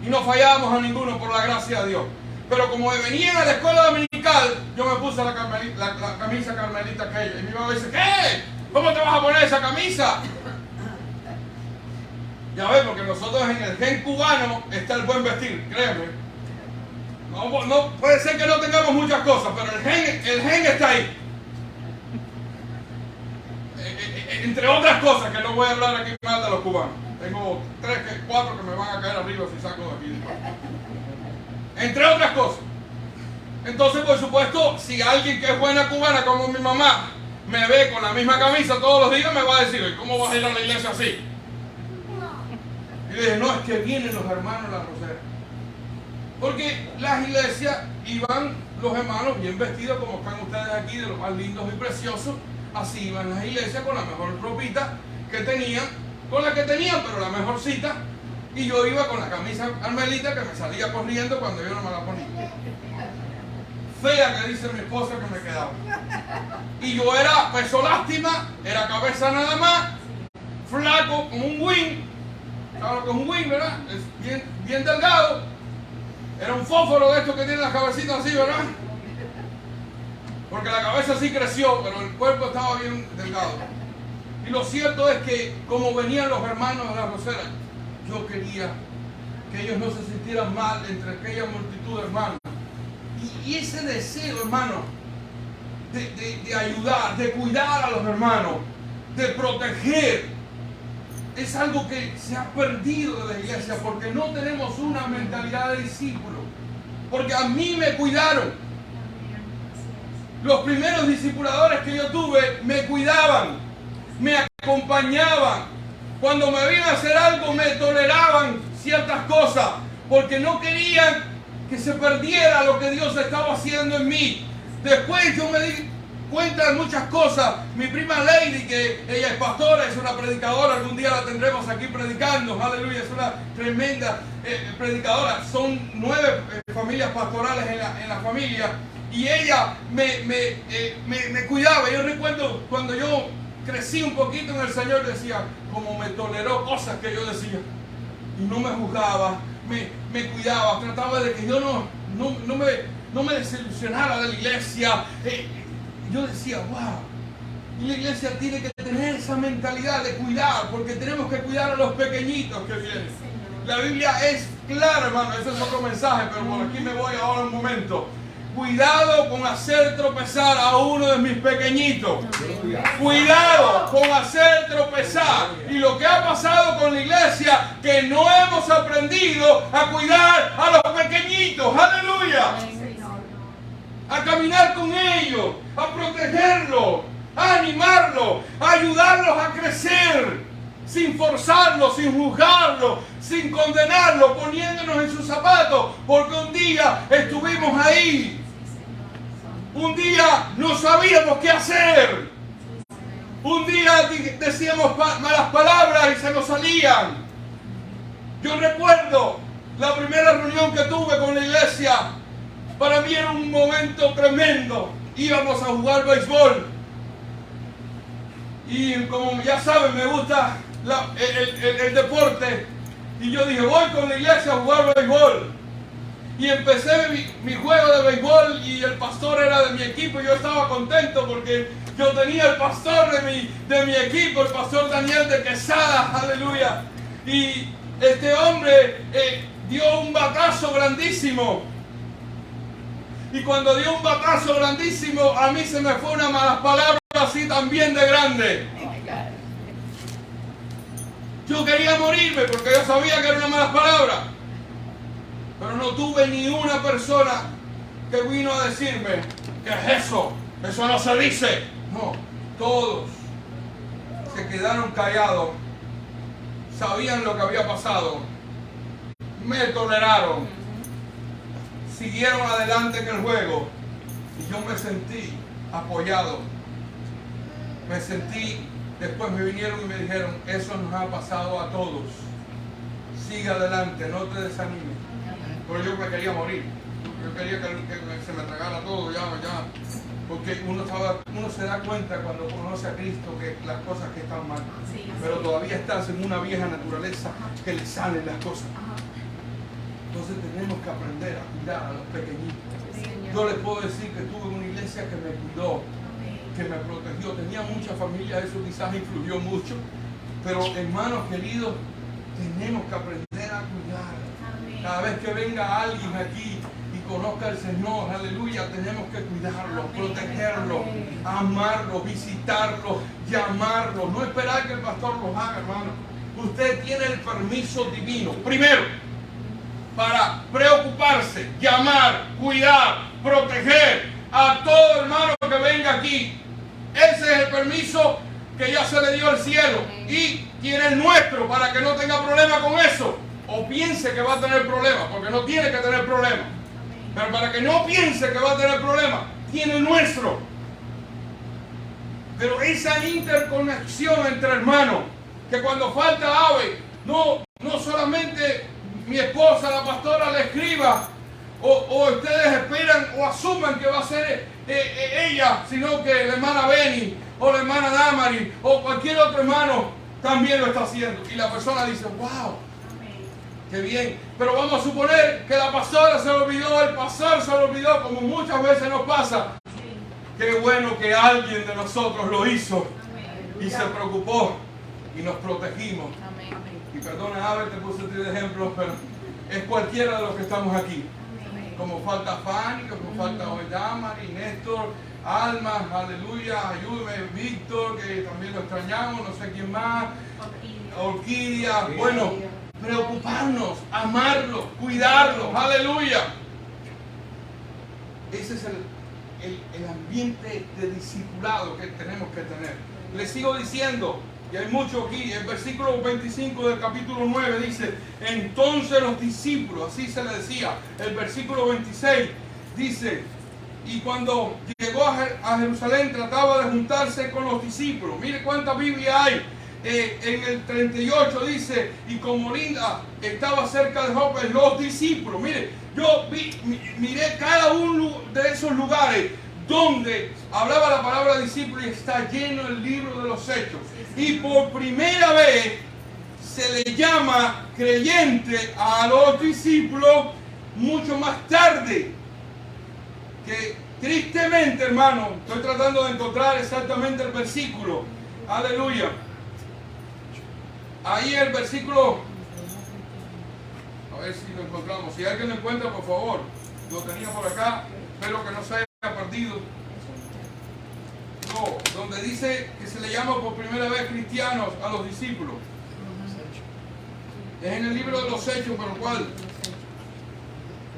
Y no fallábamos a ninguno por la gracia de Dios. Pero como venían a la escuela dominical, yo me puse la camisa carmelita aquella. Y mi mamá dice, ¿qué? ¿Cómo te vas a poner esa camisa? Ya ves, porque nosotros en el gen cubano está el buen vestir, créeme. No puede ser que no tengamos muchas cosas, pero el gen está ahí. Entre otras cosas, que no voy a hablar aquí mal de los cubanos. Tengo 4 que me van a caer arriba si saco de aquí. Entre otras cosas. Entonces, por supuesto, si alguien que es buena cubana como mi mamá me ve con la misma camisa todos los días, me va a decir, ¿cómo vas a ir a la iglesia así? Y le dije, no, es que vienen los hermanos de La Rosera. Porque las iglesias iban los hermanos bien vestidos como están ustedes aquí, de los más lindos y preciosos. Así iban las iglesias con la mejor ropita que tenían, con la que tenían, pero la mejorcita. Y yo iba con la camisa carmelita que me salía corriendo cuando yo no me la ponía. Fea, que dice mi esposa, que me quedaba. Y yo era peso lástima, era cabeza nada más, flaco como un wing. ¿Sabes lo que es un wing, verdad? Es bien delgado. Era un fósforo de estos que tienen las cabecitas así, ¿verdad? Porque la cabeza sí creció, pero el cuerpo estaba bien delgado. Y lo cierto es que, como venían los hermanos de La Rosera, yo quería que ellos no se sintieran mal entre aquella multitud de hermanos. Y ese deseo, hermano, de ayudar, de cuidar a los hermanos, de proteger, es algo que se ha perdido de la iglesia porque no tenemos una mentalidad de discípulo. Porque a mí me cuidaron. Los primeros discipuladores que yo tuve me cuidaban, me acompañaban. Cuando me veían hacer algo me toleraban ciertas cosas porque no querían que se perdiera lo que Dios estaba haciendo en mí. Después yo me di cuenta de muchas cosas. Mi prima Lady, que ella es pastora, es una predicadora, algún día la tendremos aquí predicando, aleluya, es una tremenda predicadora. Son 9 familias pastorales en la familia. y ella me cuidaba. Yo recuerdo cuando yo crecí un poquito en el Señor, decía, como me toleró cosas que yo decía, y no me juzgaba, me cuidaba, trataba de que yo no me desilusionara de la iglesia. Yo decía, wow, y la iglesia tiene que tener esa mentalidad de cuidar, porque tenemos que cuidar a los pequeñitos que vienen. La Biblia es clara, hermano, ese es otro mensaje, pero por aquí me voy ahora un momento. Cuidado con hacer tropezar a uno de mis pequeñitos. Cuidado con hacer tropezar. Y lo que ha pasado con la iglesia, que no hemos aprendido a cuidar a los pequeñitos. Aleluya. A caminar con ellos, a protegerlos, a animarlos, a ayudarlos a crecer. Sin forzarlo, sin juzgarlo, sin condenarlo, poniéndonos en sus zapatos, porque un día estuvimos ahí. Un día no sabíamos qué hacer. Un día decíamos malas palabras y se nos salían. Yo recuerdo la primera reunión que tuve con la iglesia. Para mí era un momento tremendo. Íbamos a jugar béisbol. Y como ya saben, me gusta el deporte. Y yo dije, voy con la iglesia a jugar béisbol. Y empecé mi juego de béisbol y el pastor era de mi equipo. Y yo estaba contento porque yo tenía el pastor de mi equipo, el pastor Daniel de Quesada, aleluya. Y este hombre dio un batazo grandísimo. Y cuando dio un batazo grandísimo, a mí se me fue una mala palabra así también de grande. Yo quería morirme porque yo sabía que era una mala palabra. Pero no tuve ni una persona que vino a decirme, ¿qué es eso? Eso no se dice. No, todos se quedaron callados, sabían lo que había pasado, me toleraron, siguieron adelante en el juego y yo me sentí apoyado. Después me vinieron y me dijeron, eso nos ha pasado a todos. Sigue adelante, no te desanimes. Pero yo me quería morir. Yo quería que se me tragara todo ya. Porque uno se da cuenta cuando conoce a Cristo que las cosas que están mal. Pero todavía estás en una vieja naturaleza que le salen las cosas. Entonces tenemos que aprender a cuidar a los pequeñitos. Yo les puedo decir que estuve en una iglesia que me cuidó, que me protegió. Tenía mucha familia, eso quizás influyó mucho. Pero hermanos queridos, tenemos que aprender a cuidar. Cada vez que venga alguien aquí y conozca al Señor, aleluya, tenemos que cuidarlo, protegerlo, amarlo, visitarlo, llamarlo. No esperar que el pastor lo haga, hermano. Usted tiene el permiso divino, primero, para preocuparse, llamar, cuidar, proteger a todo hermano que venga aquí. Ese es el permiso que ya se le dio al cielo y tiene el nuestro para que no tenga problema con eso. O piense que va a tener problemas, porque no tiene que tener problemas. Pero para que no piense que va a tener problemas, tiene el nuestro. Pero esa interconexión entre hermanos, que cuando falta ave, no solamente mi esposa, la pastora, le escriba, o ustedes esperan o asuman que va a ser ella, sino que la hermana Beni, o la hermana Damari, o cualquier otro hermano también lo está haciendo. Y la persona dice, wow, qué bien. Pero vamos a suponer que la pastora se lo olvidó, el pastor se lo olvidó, como muchas veces nos pasa. Qué bueno que alguien de nosotros lo hizo y se preocupó y nos protegimos. Y perdona, Abel, te puse de ejemplo, pero es cualquiera de los que estamos aquí. Como falta Fanny, como falta hoy Damari, Néstor, Alma, aleluya, ayúdame, Víctor, que también lo extrañamos, no sé quién más, Orquídea, bueno, preocuparnos, amarlos, cuidarlos, aleluya. Ese es el ambiente de discipulado que tenemos que tener. Les sigo diciendo, y hay mucho aquí, el versículo 25 del capítulo 9 dice, entonces los discípulos, así se le decía, el versículo 26 dice, y cuando llegó a Jerusalén trataba de juntarse con los discípulos. Mire cuánta Biblia hay en el 38 dice, y como Linda estaba cerca de Jope, los discípulos, mire, yo miré cada uno de esos lugares donde hablaba la palabra discípulo y está lleno el libro de los Hechos. Y por primera vez se le llama creyente a los discípulos mucho más tarde. Que tristemente, hermano, estoy tratando de encontrar exactamente el versículo. Aleluya. Ahí el versículo, a ver si lo encontramos. Si alguien lo encuentra, por favor. Lo tenía por acá, espero que no se haya perdido. No, donde dice que se le llama por primera vez cristianos a los discípulos. Es en el libro de los Hechos, pero ¿cuál?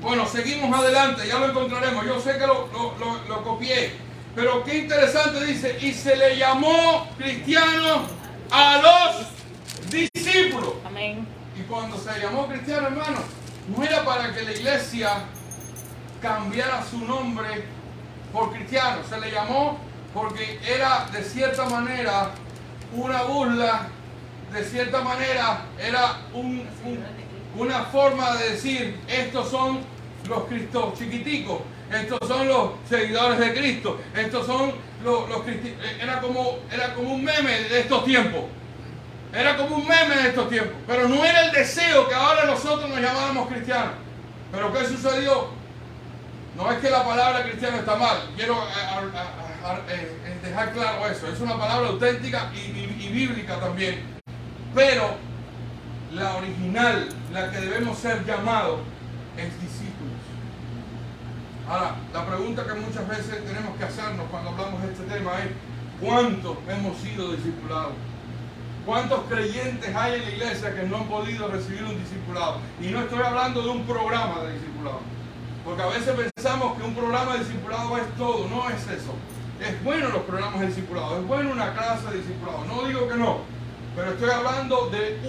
Bueno, seguimos adelante, ya lo encontraremos. Yo sé que lo copié, pero qué interesante dice, y se le llamó cristiano a los discípulos. Amén. Y cuando se llamó cristiano, hermano, no era para que la iglesia cambiara su nombre por cristiano. Se le llamó porque era de cierta manera una burla, de cierta manera era una forma de decir, estos son los Cristos chiquiticos, estos son los seguidores de Cristo, estos son los cristianos. Era como un meme de estos tiempos. Era como un meme de estos tiempos. Pero no era el deseo que ahora nosotros nos llamáramos cristianos. Pero ¿qué sucedió? No es que la palabra cristiano está mal. Quiero dejar claro eso. Es una palabra auténtica y bíblica también. Pero la original, la que debemos ser llamados, es discípulos. Ahora, la pregunta que muchas veces tenemos que hacernos cuando hablamos de este tema es, ¿cuántos hemos sido discipulados? ¿Cuántos creyentes hay en la iglesia que no han podido recibir un discipulado? Y no estoy hablando de un programa de discipulado, porque a veces pensamos que un programa de discipulado es todo. No es eso. Es bueno los programas de discipulado, es bueno una clase de discipulado, no digo que no, pero estoy hablando de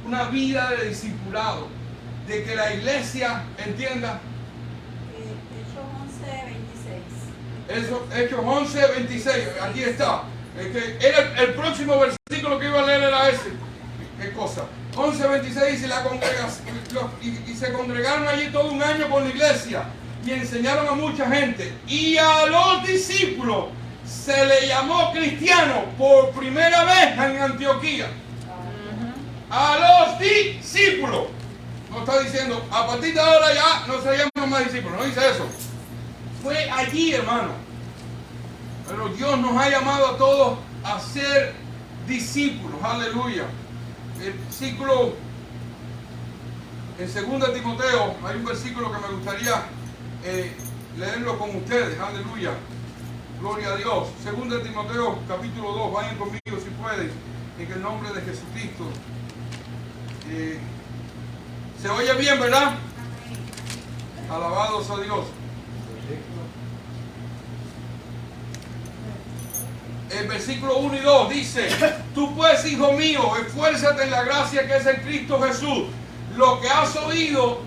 una vida de discipulado, de que la iglesia entienda. Hechos 11, 26, aquí está. Era el próximo versículo que iba a leer era ese. ¿Qué cosa? 11, 26 dice, y se congregaron allí todo un año con la iglesia y enseñaron a mucha gente. Y a los discípulos se le llamó cristiano por primera vez en Antioquía. A los discípulos. No está diciendo, a partir de ahora ya no se llaman más discípulos. No dice eso. Fue allí, hermano. Pero Dios nos ha llamado a todos a ser discípulos. Aleluya. El versículo en 2 Timoteo, hay un versículo que me gustaría leerlo con ustedes. Aleluya. Gloria a Dios. 2 Timoteo capítulo 2. Vayan conmigo si pueden. En el nombre de Jesucristo. Se oye bien, ¿verdad? Alabados a Dios. El versículo 1 y 2 dice, tú pues, hijo mío, esfuérzate en la gracia que es en Cristo Jesús. Lo que has oído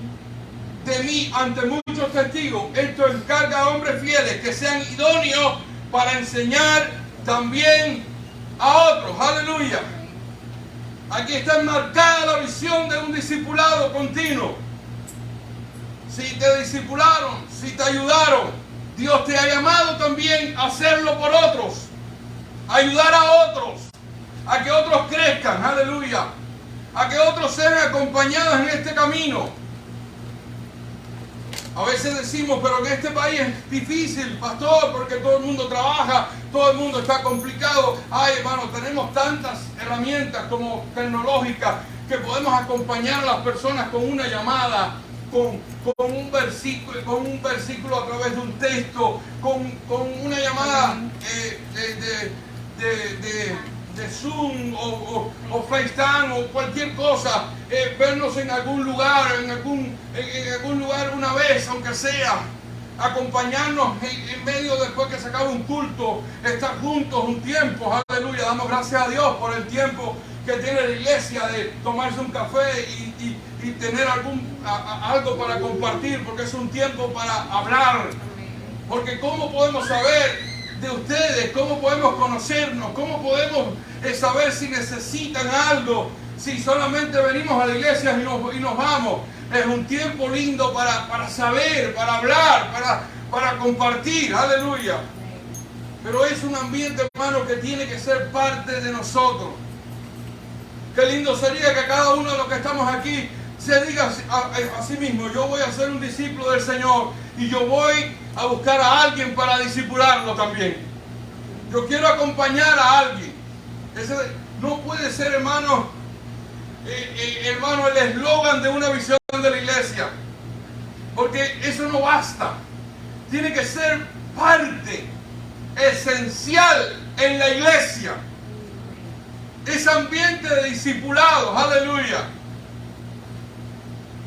de mí ante muchos testigos, esto encarga a hombres fieles que sean idóneos para enseñar también a otros. Aleluya. Aquí está enmarcada la visión de un discipulado continuo. Si te discipularon, si te ayudaron, Dios te ha llamado también a hacerlo por otros. Ayudar a otros, a que otros crezcan, aleluya, a que otros sean acompañados en este camino. A veces decimos, pero en este país es difícil, pastor, porque todo el mundo trabaja, todo el mundo está complicado. Ay, hermano, tenemos tantas herramientas como tecnológicas que podemos acompañar a las personas con una llamada, con un versículo a través de un texto, con una llamada de Zoom o FaceTime o cualquier cosa, vernos en algún lugar, en algún lugar una vez, aunque sea, acompañarnos en medio después que se acabe un culto, estar juntos un tiempo, aleluya. Damos gracias a Dios por el tiempo que tiene la iglesia de tomarse un café y tener algo para compartir, porque es un tiempo para hablar. Porque ¿cómo podemos saber de ustedes? ¿Cómo podemos conocernos? ¿Cómo podemos es saber si necesitan algo, si solamente venimos a la iglesia y nos vamos. Es un tiempo lindo para saber, para hablar, para compartir. Aleluya. Pero es un ambiente, hermano, que tiene que ser parte de nosotros. Qué lindo sería que cada uno de los que estamos aquí se diga a sí mismo: yo voy a ser un discípulo del Señor y yo voy a buscar a alguien para discipularlo también. Yo quiero acompañar a alguien. Ese no puede ser, hermano, el eslogan de una visión de la iglesia, porque eso no basta. Tiene que ser parte esencial en la iglesia. Ese ambiente de discipulados, aleluya.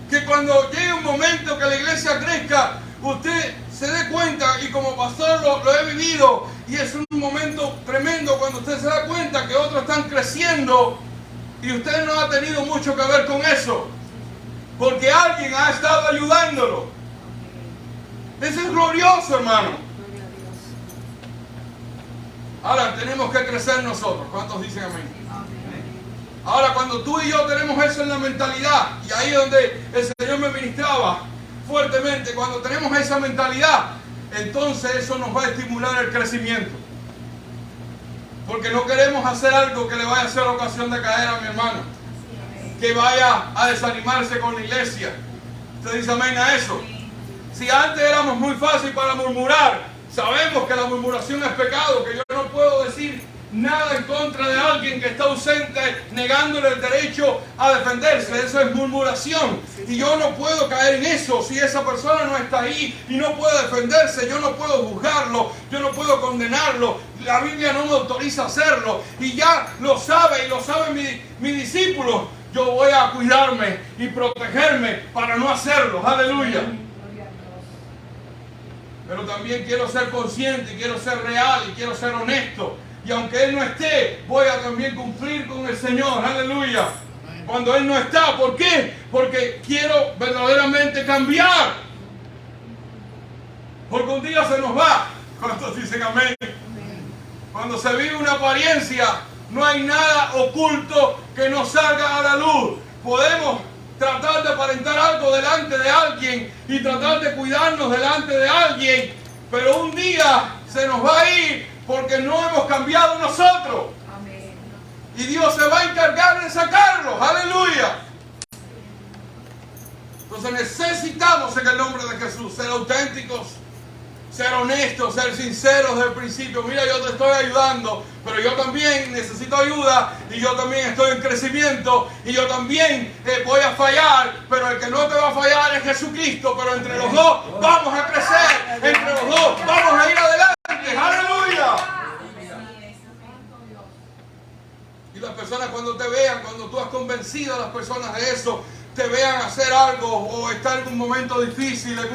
Que cuando llegue un momento que la iglesia crezca, usted se dé cuenta, y como pastor lo he vivido, y es un momento tremendo cuando usted se da cuenta que otros están creciendo y usted no ha tenido mucho que ver con eso, porque alguien ha estado ayudándolo. Eso es glorioso, hermano. Ahora tenemos que crecer nosotros. ¿Cuántos dicen amén? Ahora, cuando tú y yo tenemos eso en la mentalidad, y ahí es donde el Señor me ministraba fuertemente, cuando tenemos esa mentalidad, entonces eso nos va a estimular el crecimiento. Porque no queremos hacer algo que le vaya a hacer ocasión de caer a mi hermano, que vaya a desanimarse con la iglesia. ¿Usted dice amén a eso? Si antes éramos muy fácil para murmurar, sabemos que la murmuración es pecado, que yo no puedo decir nada en contra de alguien que está ausente, negándole el derecho a defenderse. Eso es murmuración. Y yo no puedo caer en eso. Si esa persona no está ahí y no puede defenderse, yo no puedo juzgarlo, yo no puedo condenarlo. La Biblia no me autoriza a hacerlo. Y ya lo sabe, y lo sabe mi discípulo. Yo voy a cuidarme y protegerme para no hacerlo. Aleluya. Pero también quiero ser consciente, y quiero ser real, y quiero ser honesto. Y aunque Él no esté, voy a también cumplir con el Señor. Aleluya. Cuando Él no está, ¿por qué? Porque quiero verdaderamente cambiar. Porque un día se nos va. ¿Cuántos dicen amén? Cuando se vive una apariencia, no hay nada oculto que no salga a la luz. Podemos tratar de aparentar algo delante de alguien y tratar de cuidarnos delante de alguien, pero un día se nos va a ir porque no hemos cambiado nosotros. Amén. Y Dios se va a encargar de sacarlos. Aleluya. Entonces necesitamos, en el nombre de Jesús, ser auténticos, ser honestos, ser sinceros desde el principio. Mira, yo te estoy ayudando, pero yo también necesito ayuda, y yo también estoy en crecimiento, y yo también voy a fallar, pero el que no te va a fallar es Jesucristo. Pero entre los dos vamos a crecer, entre los dos vamos a ir adelante. ¡Aleluya! Y las personas, cuando te vean, cuando tú has convencido a las personas de eso, te vean hacer algo o estar en un momento difícil, en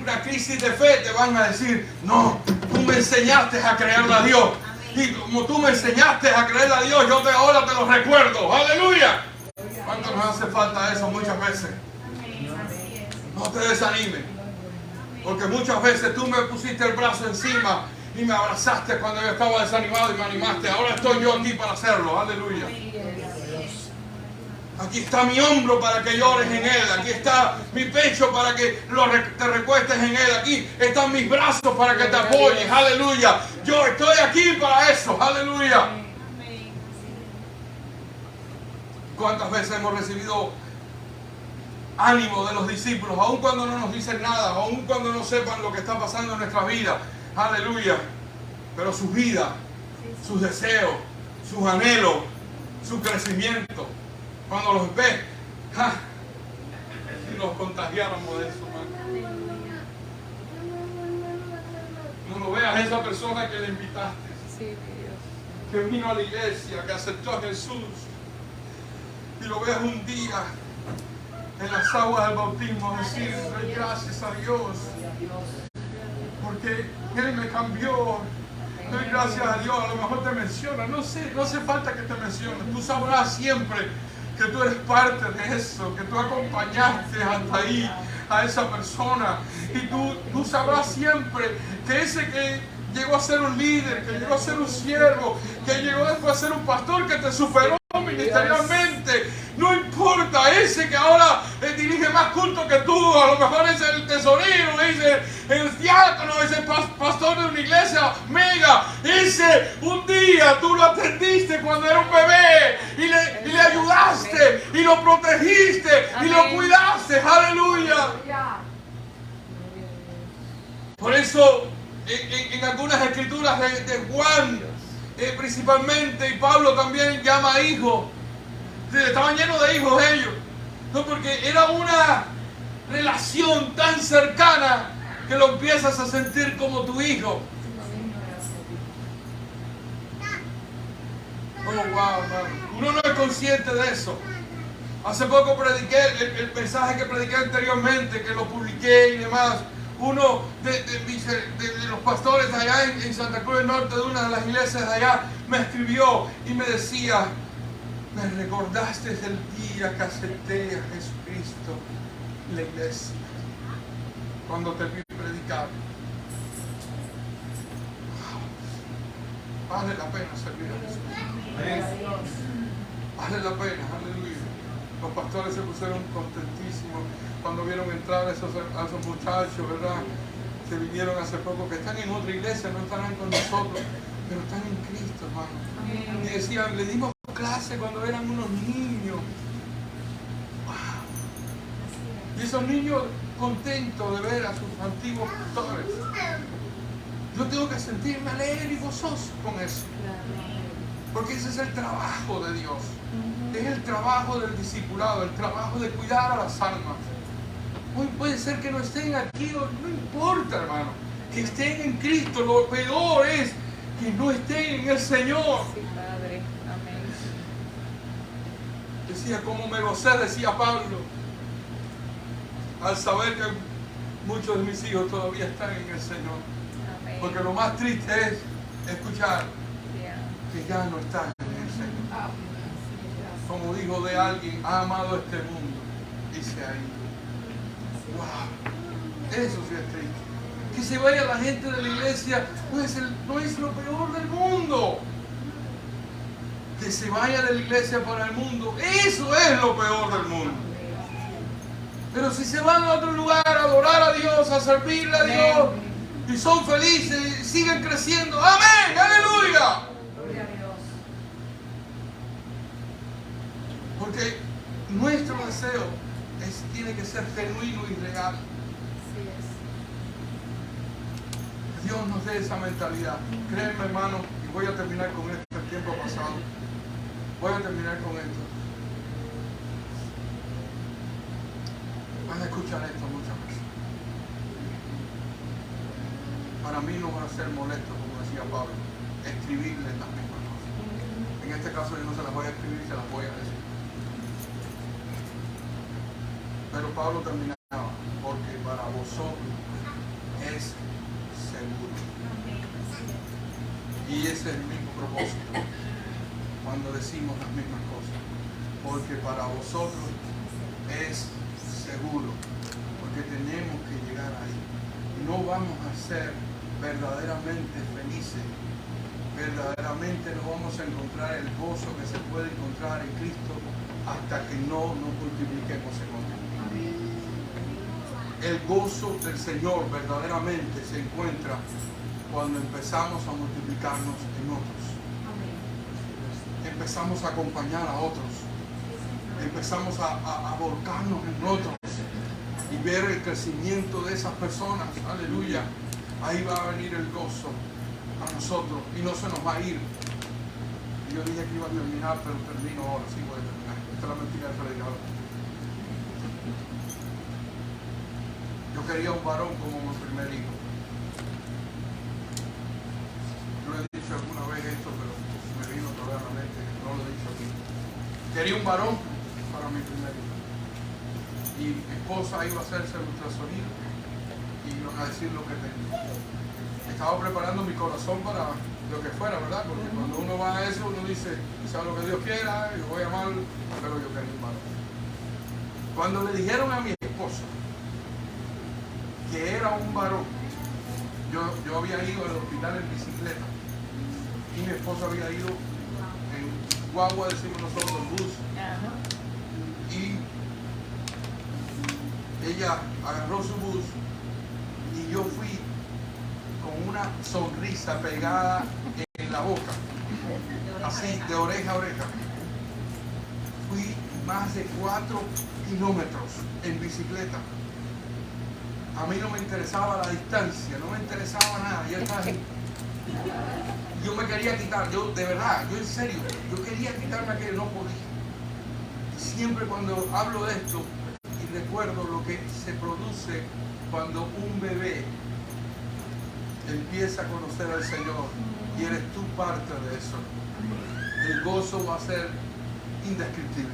una crisis de fe, te van a decir: no, tú me enseñaste a creerle a Dios. Y como tú me enseñaste a creerle a Dios, yo ahora te lo recuerdo. ¡Aleluya! ¿Cuánto nos hace falta eso muchas veces? No te desanimes, porque muchas veces tú me pusiste el brazo encima y me abrazaste cuando yo estaba desanimado y me animaste. Ahora estoy yo aquí para hacerlo. ¡Aleluya! Aquí está mi hombro para que llores en él. Aquí está mi pecho para que te recuestes en él. Aquí están mis brazos para que te apoyes. ¡Aleluya! Yo estoy aquí para eso. ¡Aleluya! ¿Cuántas veces hemos recibido ánimo de los discípulos, aun cuando no nos dicen nada, aun cuando no sepan lo que está pasando en nuestra vida? Aleluya. Pero sus vidas, sus deseos, sus anhelos, su crecimiento, cuando los ves, si nos contagiáramos de eso, hermano. Cuando veas a esa persona que le invitaste, que vino a la iglesia, que aceptó a Jesús, y lo veas un día en las aguas del bautismo, decir: doy gracias a Dios porque Él me cambió. Doy gracias a Dios. A lo mejor te menciona, no sé, no hace falta que te mencione. Tú sabrás siempre que tú eres parte de eso, que tú acompañaste hasta ahí a esa persona, y tú sabrás siempre que ese que llegó a ser un líder, que llegó a ser un siervo, que llegó después a ser un pastor, que te superó ministerialmente. No importa, ese que ahora dirige más culto que tú, a lo mejor es el tesorero, es el diácono, es el pastor de una iglesia mega. Ese un día tú lo atendiste cuando era un bebé y le ayudaste y lo protegiste y lo cuidaste. Aleluya. Por eso en algunas escrituras de Juan principalmente, y Pablo también llama hijo. Estaban llenos de hijos ellos, no, porque era una relación tan cercana que lo empiezas a sentir como tu hijo. Oh, wow, man. Uno no es consciente de eso. Hace poco prediqué el mensaje que prediqué anteriormente, que lo publiqué y demás. Uno de los pastores allá en Santa Cruz del Norte, de una de las iglesias de allá, me escribió y me decía: me recordaste el día que acepté a Jesucristo en la iglesia, cuando te vi predicar. Vale la pena servir a Jesús. Vale la pena, aleluya. Los pastores se pusieron contentísimos cuando vieron entrar a esos muchachos, ¿verdad? Que vinieron hace poco, que están en otra iglesia, no estarán con nosotros, pero están en Cristo, hermano. Y decían, le dimos clase cuando eran unos niños. Wow. Y esos niños contentos de ver a sus antiguos pastores. Yo tengo que sentirme alegre y gozoso con eso. Porque ese es el trabajo de Dios. Es el trabajo del discipulado, el trabajo de cuidar a las almas. Hoy puede ser que no estén aquí, no importa, hermano. Que estén en Cristo. Lo peor es que no estén en el Señor. Sí, Padre. Amén. Decía, como me gocé, decía Pablo, al saber que muchos de mis hijos todavía están en el Señor. Amén. Porque lo más triste es escuchar que ya no están en el Señor. Como dijo de alguien, ha amado este mundo y se ha ido. Wow, eso sí es triste. Que se vaya la gente de la iglesia no es lo peor del mundo. Que se vaya de la iglesia para el mundo, eso es lo peor del mundo. Pero si se van a otro lugar a adorar a Dios, a servirle a Dios, y son felices y siguen creciendo, amén, aleluya. Gloria a Dios. Porque nuestro deseo tiene que ser genuino y real. Así es. Dios nos dé esa mentalidad. Créeme, hermano, y voy a terminar con esto, el tiempo pasado. Voy a terminar con esto. Van a escuchar esto muchas veces. Para mí no va a ser molesto, como decía Pablo, escribirle las mismas cosas. En este caso yo no se las voy a escribir, se las voy a decir. Pero Pablo terminaba, porque para vosotros es seguro. Y ese es el mismo propósito cuando decimos las mismas cosas. Porque para vosotros es seguro. Porque tenemos que llegar ahí. No vamos a ser verdaderamente felices. Verdaderamente no vamos a encontrar el gozo que se puede encontrar en Cristo hasta que no nos multipliquemos en otro. El gozo del Señor verdaderamente se encuentra cuando empezamos a multiplicarnos en otros. Empezamos a acompañar a otros. Empezamos a volcarnos en otros y ver el crecimiento de esas personas. Aleluya. Ahí va a venir el gozo a nosotros y no se nos va a ir. Yo dije que iba a terminar, pero termino ahora. Sí, voy a terminar. Esta es la mentira del predicador. Yo quería un varón como mi primer hijo. Yo le he dicho alguna vez esto, pero me vino otra vez a la mente, no lo he dicho aquí. Quería un varón para mi primer hijo. Y mi esposa iba a hacerse el ultrasonido y iban a decir lo que tenía. Estaba preparando mi corazón para lo que fuera, ¿verdad? Porque cuando uno va a eso, uno dice, sea lo que Dios quiera, yo voy a amar, pero yo quería un varón. Cuando le dijeron a mi esposa que era un varón, yo había ido al hospital en bicicleta y mi esposa había ido en guagua, decimos nosotros, en bus, Ajá. y ella agarró su bus y yo fui con una sonrisa pegada en la boca, así de oreja a oreja. Fui más de 4 kilómetros en bicicleta. A mí no me interesaba la distancia, no me interesaba nada. Yo me quería quitar, yo de verdad, yo en serio, yo quería quitarme aquello, no podía. Y siempre cuando hablo de esto y recuerdo lo que se produce cuando un bebé empieza a conocer al Señor y eres tú parte de eso, el gozo va a ser indescriptible.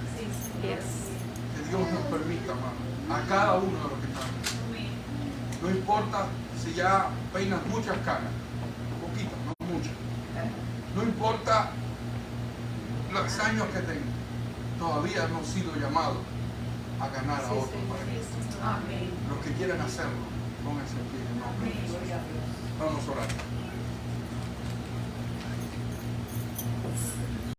Yes. Que Dios nos permita, hermano, a cada uno de los que están. No importa si ya peinas muchas canas, poquitas, no muchas. No importa los años que tengas, todavía hemos sido llamados a ganar a otros para Cristo. Amén. Los que quieran hacerlo, pónganse en pie en el nombre de Jesús. Vamos a orar.